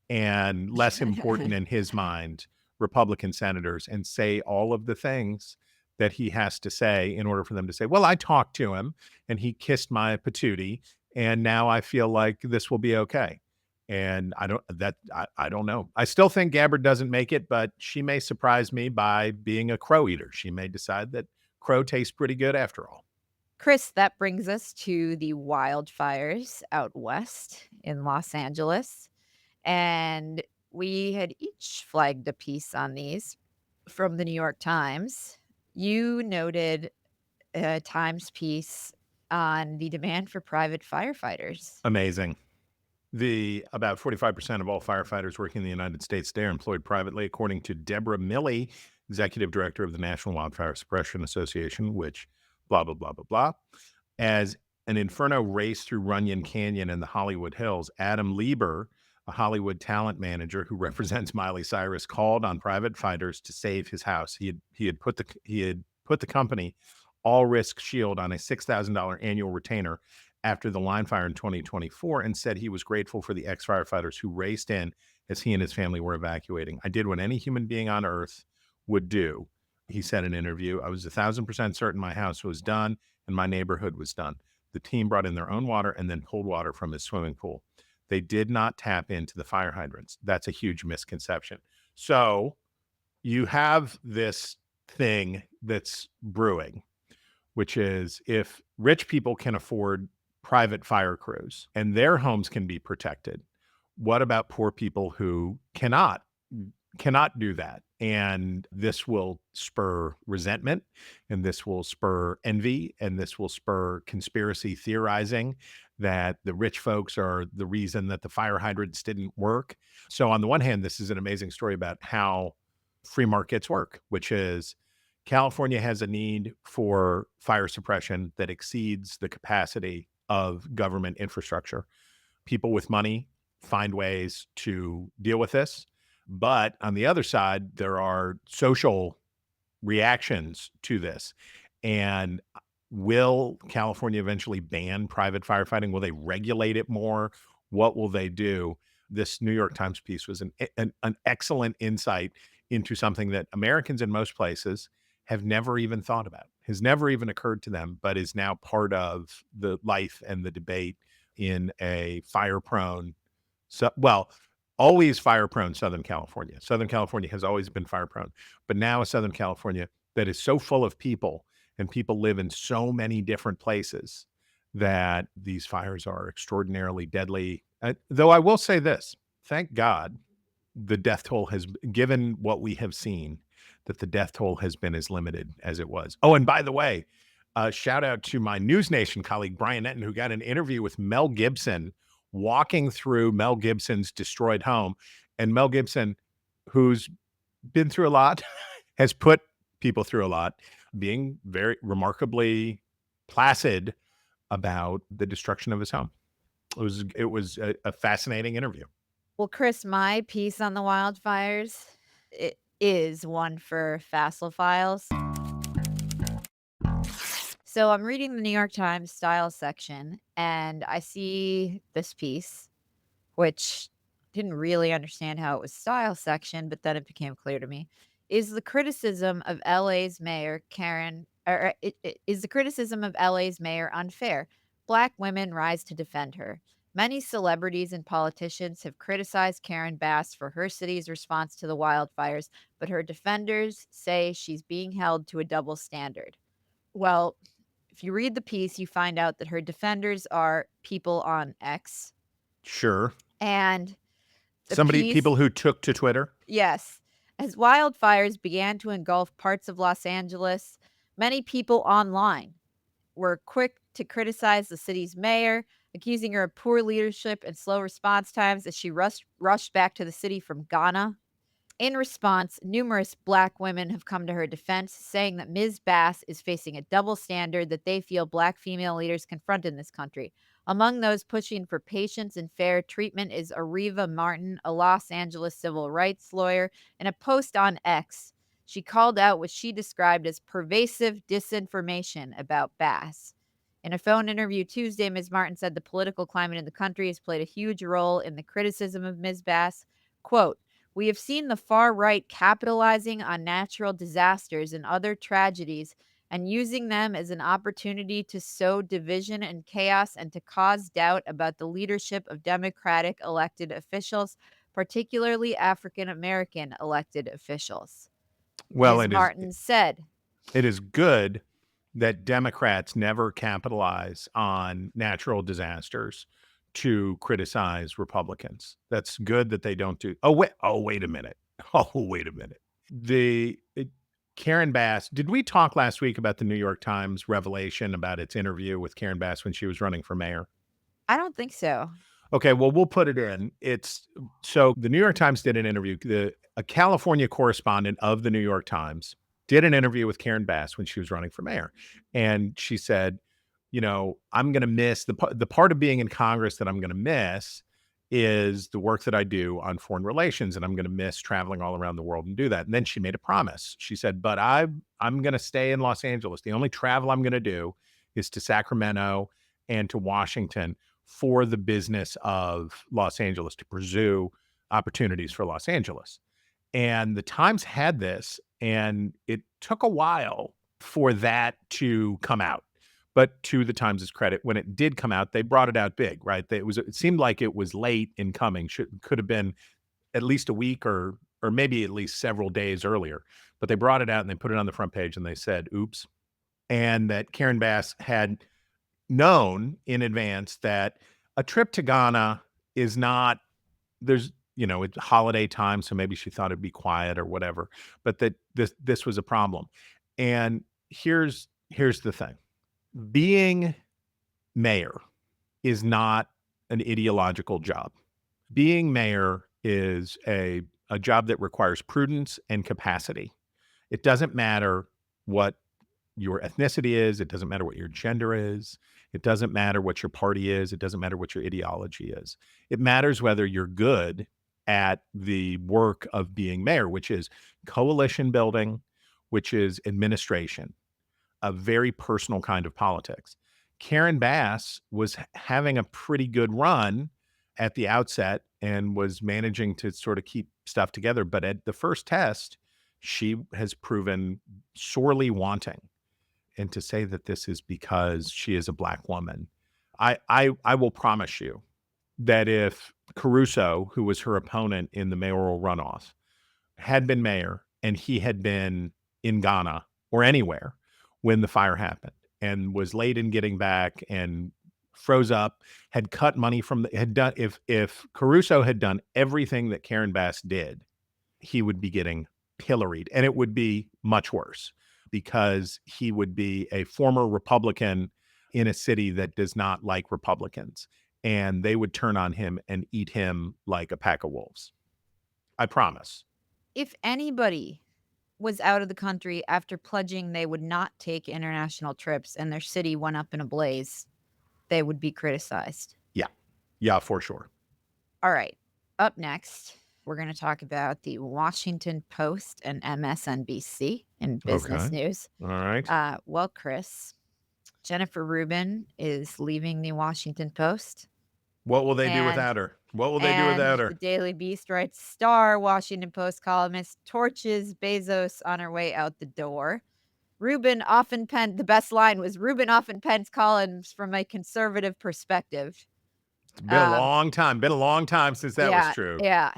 and less important in his mind Republican senators, and say all of the things that he has to say in order for them to say, well, I talked to him and he kissed my patootie and now I feel like this will be okay. And I don't know. I still think Gabbard doesn't make it, but she may surprise me by being a crow eater. She may decide that crow tastes pretty good after all. Chris, that brings us to the wildfires out west in Los Angeles. And we had each flagged a piece on these from the New York Times. You noted a Times piece on the demand for private firefighters. Amazing. About 45% of all firefighters working in the United States today are employed privately, according to Deborah Milley, executive director of the National Wildfire Suppression Association, which blah, blah, blah, blah, blah. As an inferno raced through Runyon Canyon and the Hollywood Hills, Adam Lieber, a Hollywood talent manager who represents Miley Cyrus, called on private fighters to save his house. He had put the company all risk shield on a $6,000 annual retainer after the line fire in 2024, and said he was grateful for the ex-firefighters who raced in as he and his family were evacuating. I did what any human being on earth would do, he said in an interview. I was 1,000% certain my house was done and my neighborhood was done. The team brought in their own water and then pulled water from his swimming pool. They did not tap into the fire hydrants. That's a huge misconception. So you have this thing that's brewing, which is if rich people can afford private fire crews and their homes can be protected, what about poor people who cannot do that? And this will spur resentment, and this will spur envy, and this will spur conspiracy theorizing that the rich folks are the reason that the fire hydrants didn't work. So on the one hand, this is an amazing story about how free markets work, which is California has a need for fire suppression that exceeds the capacity of government infrastructure. People with money find ways to deal with this. But on the other side, there are social reactions to this. And will California eventually ban private firefighting? Will they regulate it more? What will they do? This New York Times piece was an excellent insight into something that Americans in most places have never even thought about, has never even occurred to them, but is now part of the life and the debate in a fire-prone, always fire-prone Southern California. Southern California has always been fire-prone, but now a Southern California that is so full of people, and people live in so many different places, that these fires are extraordinarily deadly. Though I will say this, thank God the death toll has, given what we have seen, that the death toll has been as limited as it was. Oh, and by the way, shout out to my News Nation colleague, Brian Etten, who got an interview with Mel Gibson, walking through Mel Gibson's destroyed home. And Mel Gibson, who's been through a lot, has put people through a lot, being very remarkably placid about the destruction of his home. It was a fascinating interview. Well, Chris, my piece on the wildfires, it is one for Facile Files. So I'm reading the New York Times style section, and I see this piece, which didn't really understand how it was style section, but then it became clear to me. Is the criticism of LA's mayor is the criticism of LA's mayor unfair? Black women rise to defend her. Many celebrities and politicians have criticized Karen Bass for her city's response to the wildfires, but her defenders say she's being held to a double standard. Well, if you read the piece, you find out that her defenders are people on X. Sure. And people who took to Twitter. Yes. As wildfires began to engulf parts of Los Angeles, many people online were quick to criticize the city's mayor, accusing her of poor leadership and slow response times as she rushed back to the city from Ghana. In response, numerous Black women have come to her defense, saying that Ms. Bass is facing a double standard that they feel Black female leaders confront in this country. Among those pushing for patience and fair treatment is Areva Martin, a Los Angeles civil rights lawyer. In a post on X, she called out what she described as pervasive disinformation about Bass. In a phone interview Tuesday, Ms. Martin said the political climate in the country has played a huge role in the criticism of Ms. Bass. Quote, "We have seen the far right capitalizing on natural disasters and other tragedies and using them as an opportunity to sow division and chaos and to cause doubt about the leadership of Democratic elected officials, particularly African American elected officials." Well, Ms. Martin said, it is good that Democrats never capitalize on natural disasters to criticize Republicans. That's good that they don't do. Wait a minute. Wait a minute. Karen Bass, did we talk last week about the New York Times revelation about its interview with Karen Bass when she was running for mayor? I don't think so. Okay, well, we'll put it in. So the New York Times did an interview. A California correspondent of the New York Times did an interview with Karen Bass when she was running for mayor. And she said, I'm going to miss the part of being in Congress that I'm going to miss is the work that I do on foreign relations. And I'm going to miss traveling all around the world and do that. And then she made a promise. She said, but I'm going to stay in Los Angeles. The only travel I'm going to do is to Sacramento and to Washington for the business of Los Angeles, to pursue opportunities for Los Angeles. And the Times had this, and it took a while for that to come out. But to the Times' credit, when it did come out, they brought it out big, right? It seemed like it was late in coming. Could have been at least a week or maybe at least several days earlier. But they brought it out and they put it on the front page and they said, oops. And that Karen Bass had known in advance that a trip to Ghana is not, it's holiday time, so maybe she thought it'd be quiet or whatever, but that this was a problem. And here's the thing. Being mayor is not an ideological job. Being mayor is a job that requires prudence and capacity. It doesn't matter what your ethnicity is. It doesn't matter what your gender is. It doesn't matter what your party is. It doesn't matter what your ideology is. It matters whether you're good at the work of being mayor, which is coalition building, which is administration, a very personal kind of politics. Karen Bass was having a pretty good run at the outset and was managing to sort of keep stuff together. But at the first test, she has proven sorely wanting. And to say that this is because she is a Black woman, I will promise you that if Caruso, who was her opponent in the mayoral runoff, had been mayor and he had been in Ghana or anywhere when the fire happened and was late in getting back and froze up, had cut money from had done, if Caruso had done everything that Karen Bass did, he would be getting pilloried, and it would be much worse because he would be a former Republican in a city that does not like Republicans, and they would turn on him and eat him like a pack of wolves. I promise. If anybody was out of the country after pledging they would not take international trips and their city went up in a blaze, they would be criticized. Yeah, for sure. All right. Up next, we're going to talk about the Washington Post and MSNBC in business Okay. news. All right. Well, Chris, Jennifer Rubin is leaving the Washington Post. What will they do and- without her? What will they do And without the her? Daily Beast writes, star Washington Post columnist torches Bezos on her way out the door. Rubin often penned, the best line was, Rubin often pens columns from a conservative perspective. It's been a long time since that was true. Yeah.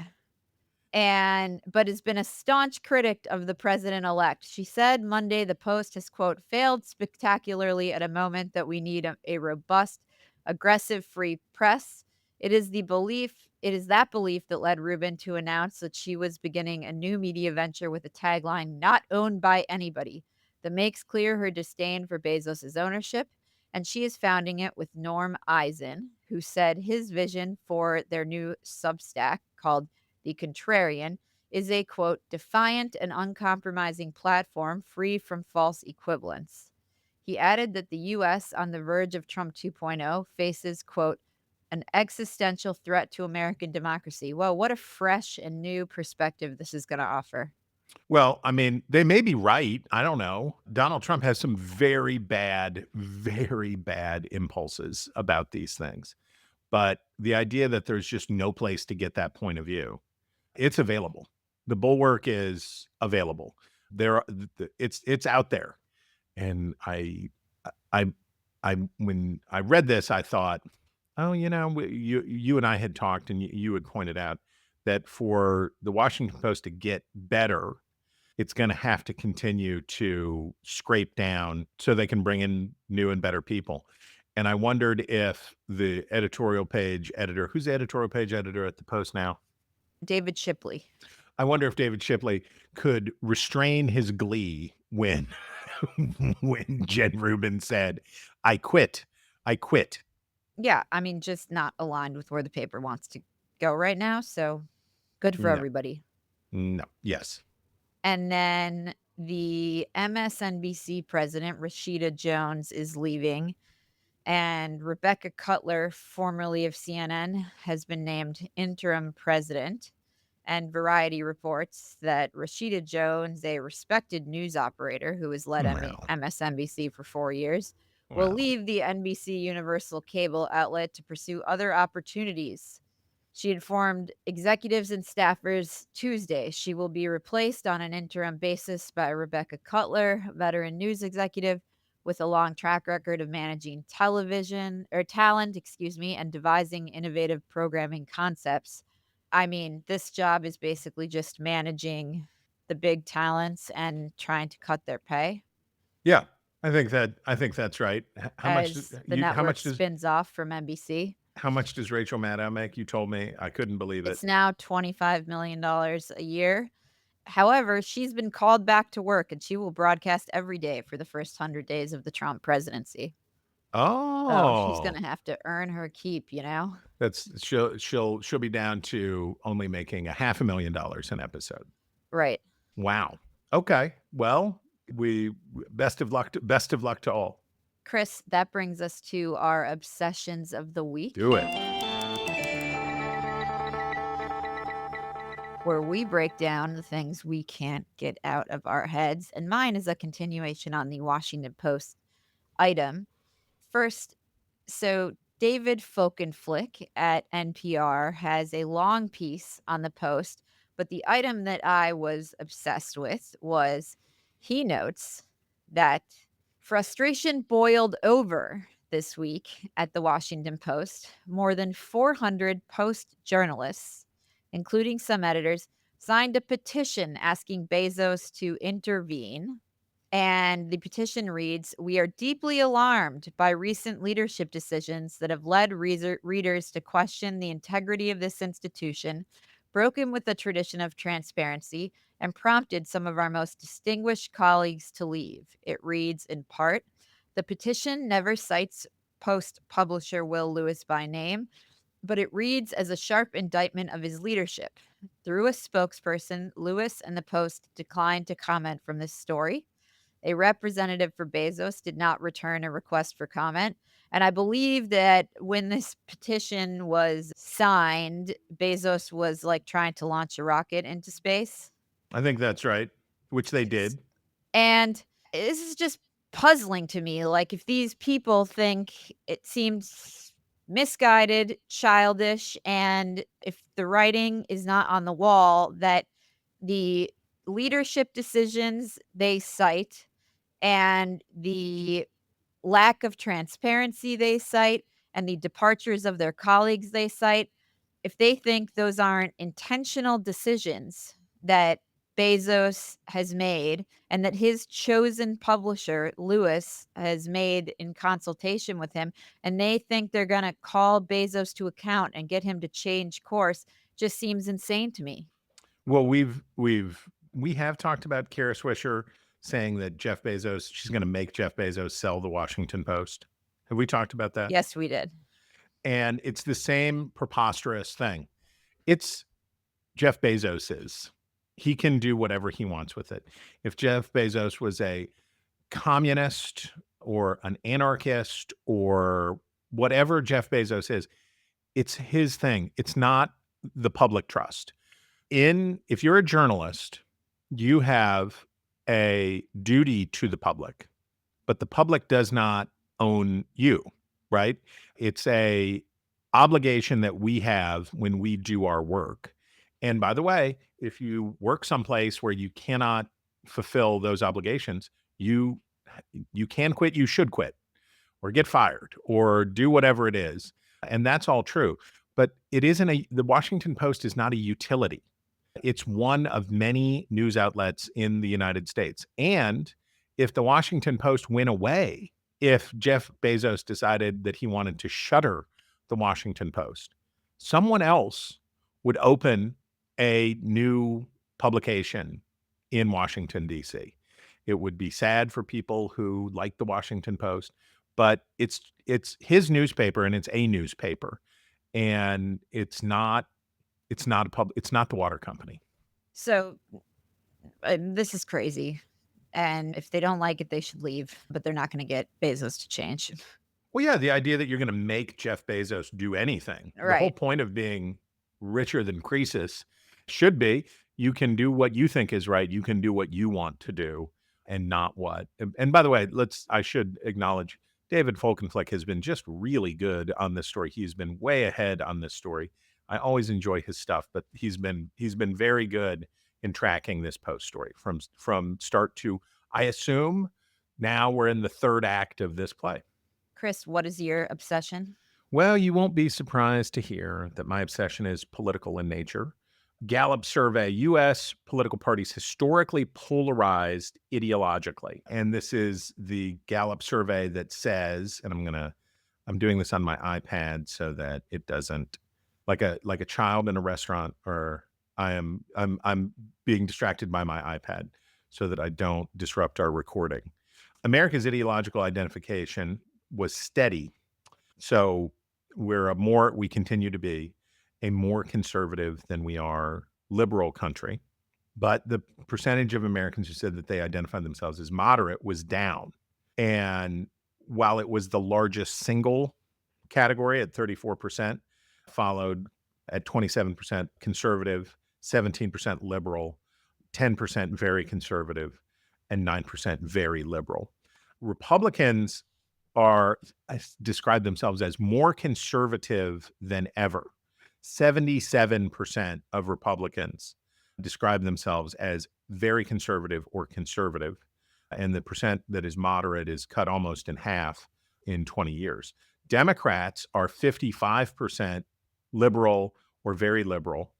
But has been a staunch critic of the president-elect. She said Monday the Post has, quote, failed spectacularly at a moment that we need a robust, aggressive, free press. It is that belief that led Rubin to announce that she was beginning a new media venture with a tagline not owned by anybody that makes clear her disdain for Bezos' ownership. And she is founding it with Norm Eisen, who said his vision for their new Substack called The Contrarian is a, quote, defiant and uncompromising platform free from false equivalence. He added that the U.S. on the verge of Trump 2.0 faces, quote, an existential threat to American democracy. Well, what a fresh and new perspective this is going to offer. Well, I mean, they may be right. I don't know. Donald Trump has some very bad impulses about these things. But the idea that there's just no place to get that point of view, it's available. The bulwark is available. It's out there. And when I read this, I thought, oh, you and I had talked and you had pointed out that for the Washington Post to get better, it's going to have to continue to scrape down so they can bring in new and better people. And I wondered if the editorial page editor, who's the editorial page editor at the Post now? David Shipley. I wonder if David Shipley could restrain his glee when Jen Rubin said, I quit. Yeah, I mean, just not aligned with where the paper wants to go right now. So good for everybody. No. Yes. And then the MSNBC president, Rashida Jones, is leaving. And Rebecca Cutler, formerly of CNN, has been named interim president. And Variety reports that Rashida Jones, a respected news operator who has led MSNBC for 4 years, will leave the NBC Universal cable outlet to pursue other opportunities. She informed executives and staffers Tuesday she will be replaced on an interim basis by Rebecca Cutler, a veteran news executive with a long track record of managing talent, and devising innovative programming concepts. I mean, this job is basically just managing the big talents and trying to cut their pay. Yeah, I think that's right. How much spins off from NBC? How much does Rachel Maddow make? You told me. I couldn't believe it. It's now $25 million a year. However, she's been called back to work and she will broadcast every day for the first 100 days of the Trump presidency. Oh, she's Oh, gonna have to earn her keep, you know? that's she'll be down to only making $500,000 an episode. Right. Wow. Okay. Well, we best of luck to all. Chris, that brings us to our obsessions of the week, Do it. where we break down the things we can't get out of our heads. And mine is a continuation on the Washington Post item. First, so David Folkenflik at NPR has a long piece on the Post, but the item that I was obsessed with was he notes that frustration boiled over this week at the Washington Post. More than 400 Post journalists, including some editors, signed a petition asking Bezos to intervene. And the petition reads, "We are deeply alarmed by recent leadership decisions that have led readers to question the integrity of this institution, broken with the tradition of transparency, and prompted some of our most distinguished colleagues to leave." It reads in part, "The petition never cites Post publisher Will Lewis by name, but it reads as a sharp indictment of his leadership. Through a spokesperson, Lewis and the Post declined to comment from this story. A representative for Bezos did not return a request for comment. And I believe that when this petition was signed, Bezos was like trying to launch a rocket into space. I think that's right, which they did. And this is just puzzling to me. Like, if these people think it seems misguided, childish, and if the writing is not on the wall, that the leadership decisions they cite and the lack of transparency they cite and the departures of their colleagues they cite, if they think those aren't intentional decisions that Bezos has made and that his chosen publisher, Lewis, has made in consultation with him, and they think they're going to call Bezos to account and get him to change course, just seems insane to me. Well, we have talked about Kara Swisher saying that she's going to make Jeff Bezos sell the Washington Post. Have we talked about that? Yes, we did. And it's the same preposterous thing. It's Jeff Bezos's. He can do whatever he wants with it. If Jeff Bezos was a communist or an anarchist or whatever Jeff Bezos is, it's his thing. It's not the public trust. If you're a journalist, you have a duty to the public, but the public does not own you, right? It's a obligation that we have when we do our work. And by the way, if you work someplace where you cannot fulfill those obligations, you can quit, you should quit, or get fired, or do whatever it is. And that's all true. But the Washington Post is not a utility. It's one of many news outlets in the United States. And if the Washington Post went away, if Jeff Bezos decided that he wanted to shutter the Washington Post, someone else would open a new publication in Washington, D.C. It would be sad for people who like the Washington Post, but it's his newspaper, and it's a newspaper, and it's not the water company. So this is crazy. And if they don't like it, they should leave, but they're not going to get Bezos to change. Well, yeah, the idea that you're going to make Jeff Bezos do anything. The whole Right. point of being richer than Croesus should be you can do what you think is right. You can do what you want to do and not what. And by the way, I should acknowledge David Folkenflik has been just really good on this story. He's been way ahead on this story. I always enjoy his stuff, but he's been very good in tracking this Post story from start to, I assume now we're in the third act of this play. Chris, what is your obsession? Well, you won't be surprised to hear that my obsession is political in nature. Gallup survey, U.S. political parties historically polarized ideologically. And this is the Gallup survey that says, and I'm doing this on my iPad so that it doesn't, like a child in a restaurant, or I'm being distracted by my iPad so that I don't disrupt our recording. America's ideological identification was steady. So we continue to be a more conservative than we are liberal country. But the percentage of Americans who said that they identified themselves as moderate was down. And while it was the largest single category at 34%, followed at 27% conservative, 17% liberal, 10% very conservative, and 9% very liberal. Republicans describe themselves as more conservative than ever. 77% of Republicans describe themselves as very conservative or conservative, and the percent that is moderate is cut almost in half in 20 years. Democrats are 55% liberal or very liberal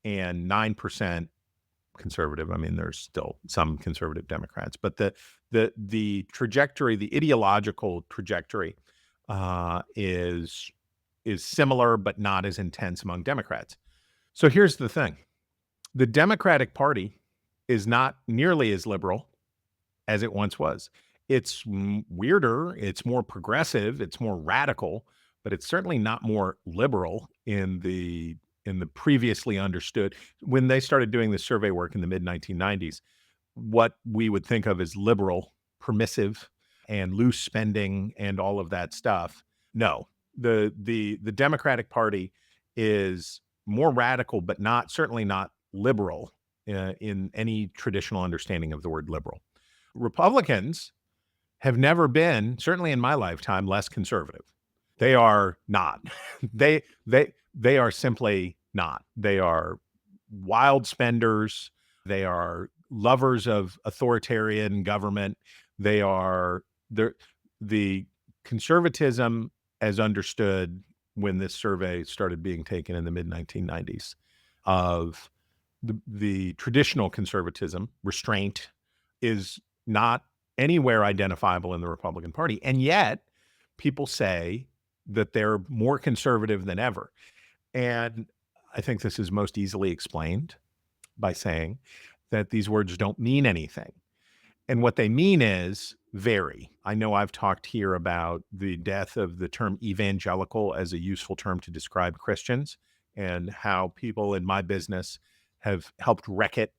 and 9% conservative. I mean, there's still some conservative Democrats, but the trajectory, the ideological trajectory, is similar but not as intense among Democrats. So here's the thing: the Democratic Party is not nearly as liberal as it once was. It's weirder, it's more progressive, it's more radical, but it's certainly not more liberal in the previously understood. When they started doing this survey work in the mid-1990s, what we would think of as liberal, permissive, and loose spending and all of that stuff. No, the Democratic Party is more radical, but certainly not liberal in any traditional understanding of the word liberal. Republicans have never been, certainly in my lifetime, less conservative. They are not. They are simply not. They are wild spenders. They are lovers of authoritarian government. They are the conservatism as understood when this survey started being taken in the mid-1990s of the traditional conservatism, restraint, is not anywhere identifiable in the Republican Party. And yet people say that they're more conservative than ever. And I think this is most easily explained by saying that these words don't mean anything. And what they mean is vary. I know I've talked here about the death of the term evangelical as a useful term to describe Christians, and how people in my business have helped wreck it,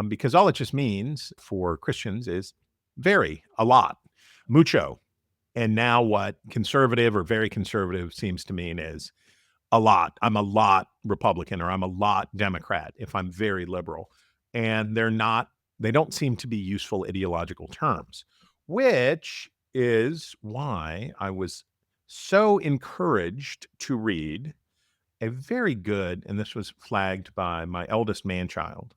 because all it just means for Christians is vary, a lot, mucho. And now what conservative or very conservative seems to mean is a lot. I'm a lot Republican, or I'm a lot Democrat if I'm very liberal. And they don't seem to be useful ideological terms, which is why I was so encouraged to read a very good, and this was flagged by my eldest man-child,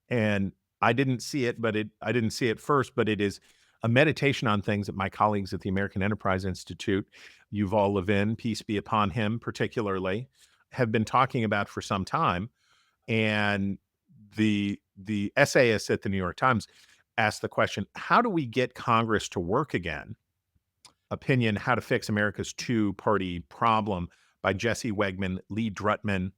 and I didn't see it first, but it is a meditation on things that my colleagues at the American Enterprise Institute, Yuval Levin, peace be upon him particularly, have been talking about for some time. And the essayist at the New York Times asked the question, how do we get Congress to work again? Opinion, How to Fix America's Two-Party Problem, by Jesse Wegman, Lee Drutman.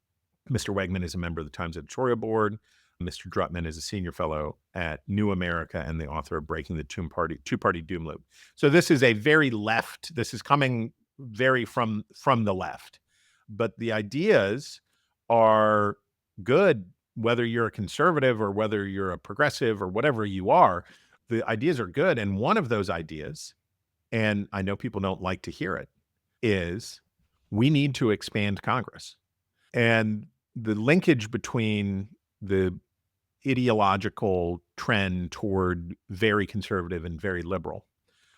Mr. Wegman is a member of the Times editorial board. Mr. Drutman is a senior fellow at New America and the author of Breaking the Two-Party Doom Loop. So this is a very left, this is coming very from the left. But the ideas are good, whether you're a conservative or whether you're a progressive or whatever you are. The ideas are good. And one of those ideas, and I know people don't like to hear it, is we need to expand Congress. And the linkage between the ideological trend toward very conservative and very liberal,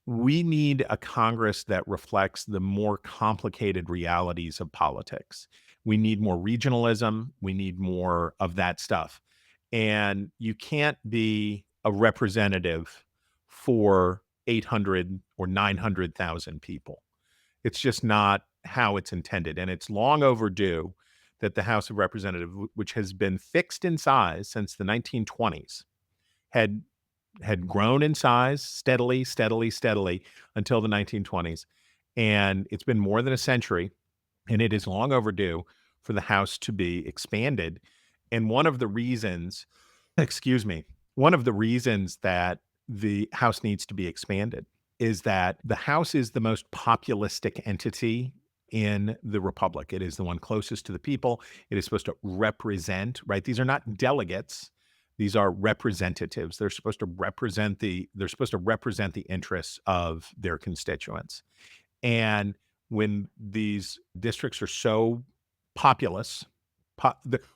we need a Congress that reflects the more complicated realities of politics. We need more regionalism. We need more of that stuff. And you can't be a representative for 800 or 900,000 people. It's just not how it's intended. And it's long overdue that the House of Representatives, which has been fixed in size since the 1920s, had grown in size steadily until the 1920s. And it's been more than a century, and it is long overdue for the House to be expanded. And one of the reasons that the House needs to be expanded is that the House is the most populistic entity in the Republic. It is the one closest to the people. It is supposed to represent, right? These are not delegates. These are representatives. They're supposed to represent the interests of their constituents. And when these districts are so populous,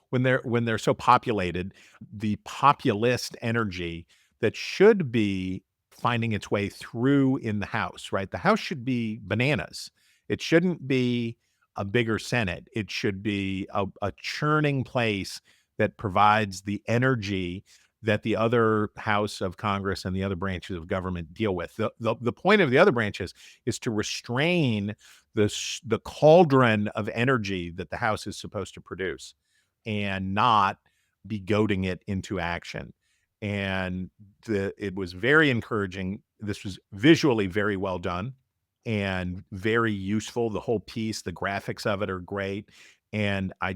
when they're so populated, the populist energy that should be finding its way through in the House, right? The House should be bananas. It shouldn't be a bigger Senate. It should be a churning place that provides the energy that the other House of Congress and the other branches of government deal with. The point of the other branches is to restrain the cauldron of energy that the House is supposed to produce and not be goading it into action. And it was very encouraging. This was visually very well done and very useful. The whole piece, the graphics of it are great. And I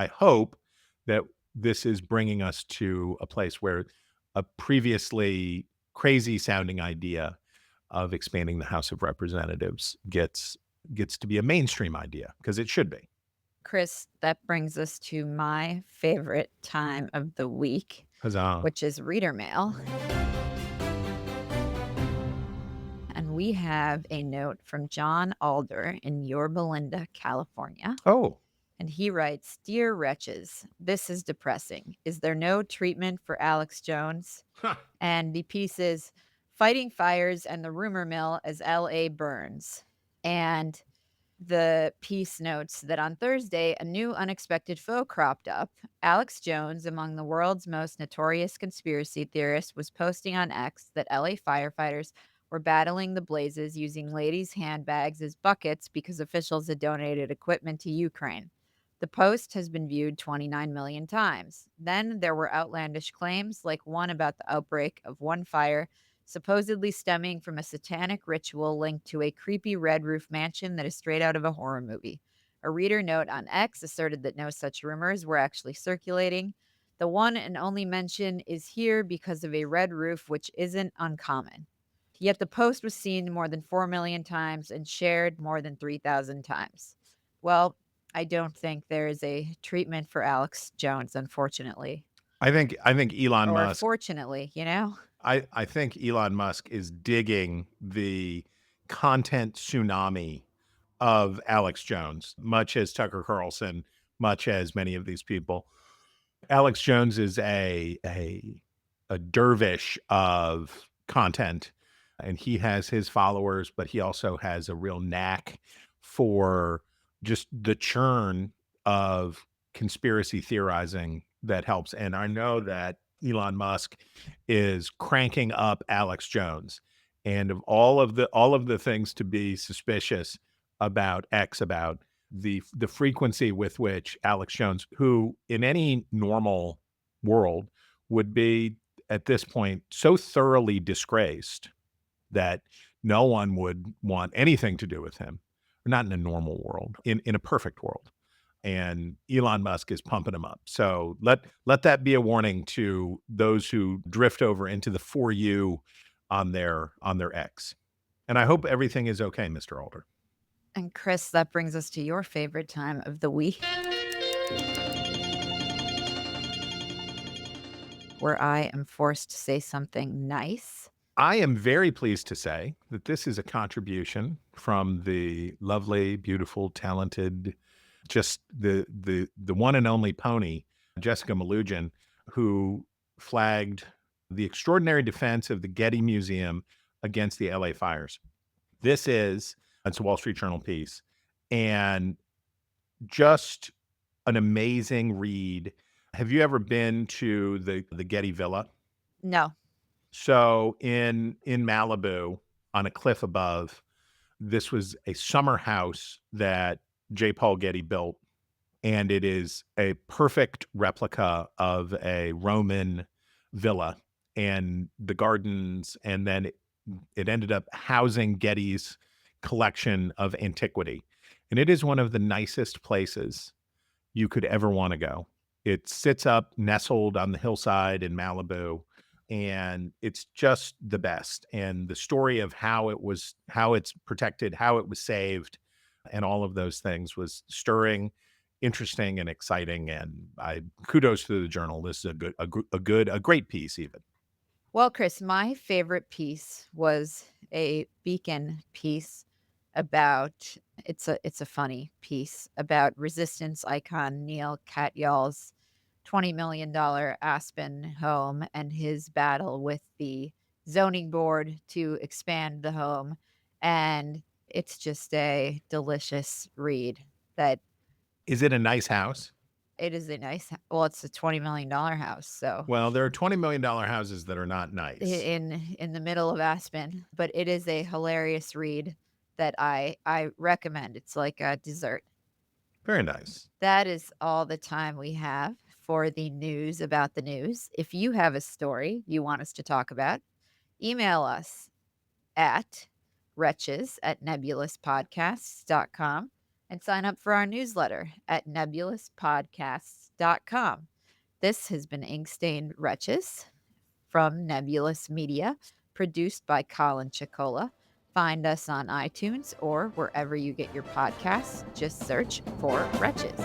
hope that this is bringing us to a place where a previously crazy sounding idea of expanding the House of Representatives gets to be a mainstream idea, because it should be. Chris, that brings us to my favorite time of the week, Huzzah. which is reader mail. And we have a note from John Alder in Yorba Linda, California. Oh, And he writes, "Dear Wretches, this is depressing. Is there no treatment for Alex Jones?" And the piece is "Fighting Fires and the Rumor Mill as LA Burns." And the piece notes that on Thursday, a new unexpected foe cropped up. Alex Jones, among the world's most notorious conspiracy theorists, was posting on X that LA firefighters were battling the blazes using ladies' handbags as buckets because officials had donated equipment to Ukraine. The post has been viewed 29 million times. Then there were outlandish claims, like one about the outbreak of one fire supposedly stemming from a satanic ritual linked to a creepy red roof mansion that is straight out of a horror movie. A reader note on X asserted that no such rumors were actually circulating. The one and only mention is here because of a red roof, which isn't uncommon. Yet the post was seen more than 4 million times and shared more than 3,000 times. Well, I don't think there is a treatment for Alex Jones, unfortunately. I think Elon Or Musk. fortunately, you know? I think Elon Musk is digging the content tsunami of Alex Jones, much as Tucker Carlson, much as many of these people. Alex Jones is a dervish of content, and he has his followers, but he also has a real knack for just the churn of conspiracy theorizing that helps. And I know that Elon Musk is cranking up Alex Jones, and of all of the things to be suspicious about X, about the frequency with which Alex Jones, who in any normal world would be at this point so thoroughly disgraced that no one would want anything to do with him, not in a normal world, in a perfect world. And Elon Musk is pumping him up. So let that be a warning to those who drift over into the For You on their X. And I hope everything is okay, Mr. Alder. And Chris, that brings us to your favorite time of the week, where I am forced to say something nice. I am very pleased to say that this is a contribution from the lovely, beautiful, talented, just the one and only pony, Jessica Malugin, who flagged the extraordinary defense of the Getty Museum against the LA fires. It's a Wall Street Journal piece, and just an amazing read. Have you ever been to the Getty Villa? No. So in Malibu, on a cliff above, this was a summer house that J. Paul Getty built, and it is a perfect replica of a Roman villa and the gardens, and then it ended up housing Getty's collection of antiquity. And it is one of the nicest places you could ever want to go. It sits up nestled on the hillside in Malibu, and it's just the best. And the story of how it's protected, how it was saved, and all of those things was stirring, interesting, and exciting. And I kudos to the journal. This is a great piece even. Well, Chris, my favorite piece was a Beacon piece about it's a funny piece about resistance icon Neil Katyal's $20 million Aspen home and his battle with the zoning board to expand the home. And it's just a delicious read that Is it a nice house? it is well, it's a $20 million house. So Well, there are $20 million houses that are not i- nice. in the middle of Aspen, but it is a hilarious read that I recommend. It's like a dessert. Very nice. That is all the time we have for the news about the news. If you have a story you want us to talk about, email us at wretches@nebulouspodcasts.com and sign up for our newsletter at nebulouspodcasts.com. This has been Inkstained Wretches from Nebulous Media, produced by Colin Chicola. Find us on iTunes or wherever you get your podcasts. Just search for Wretches.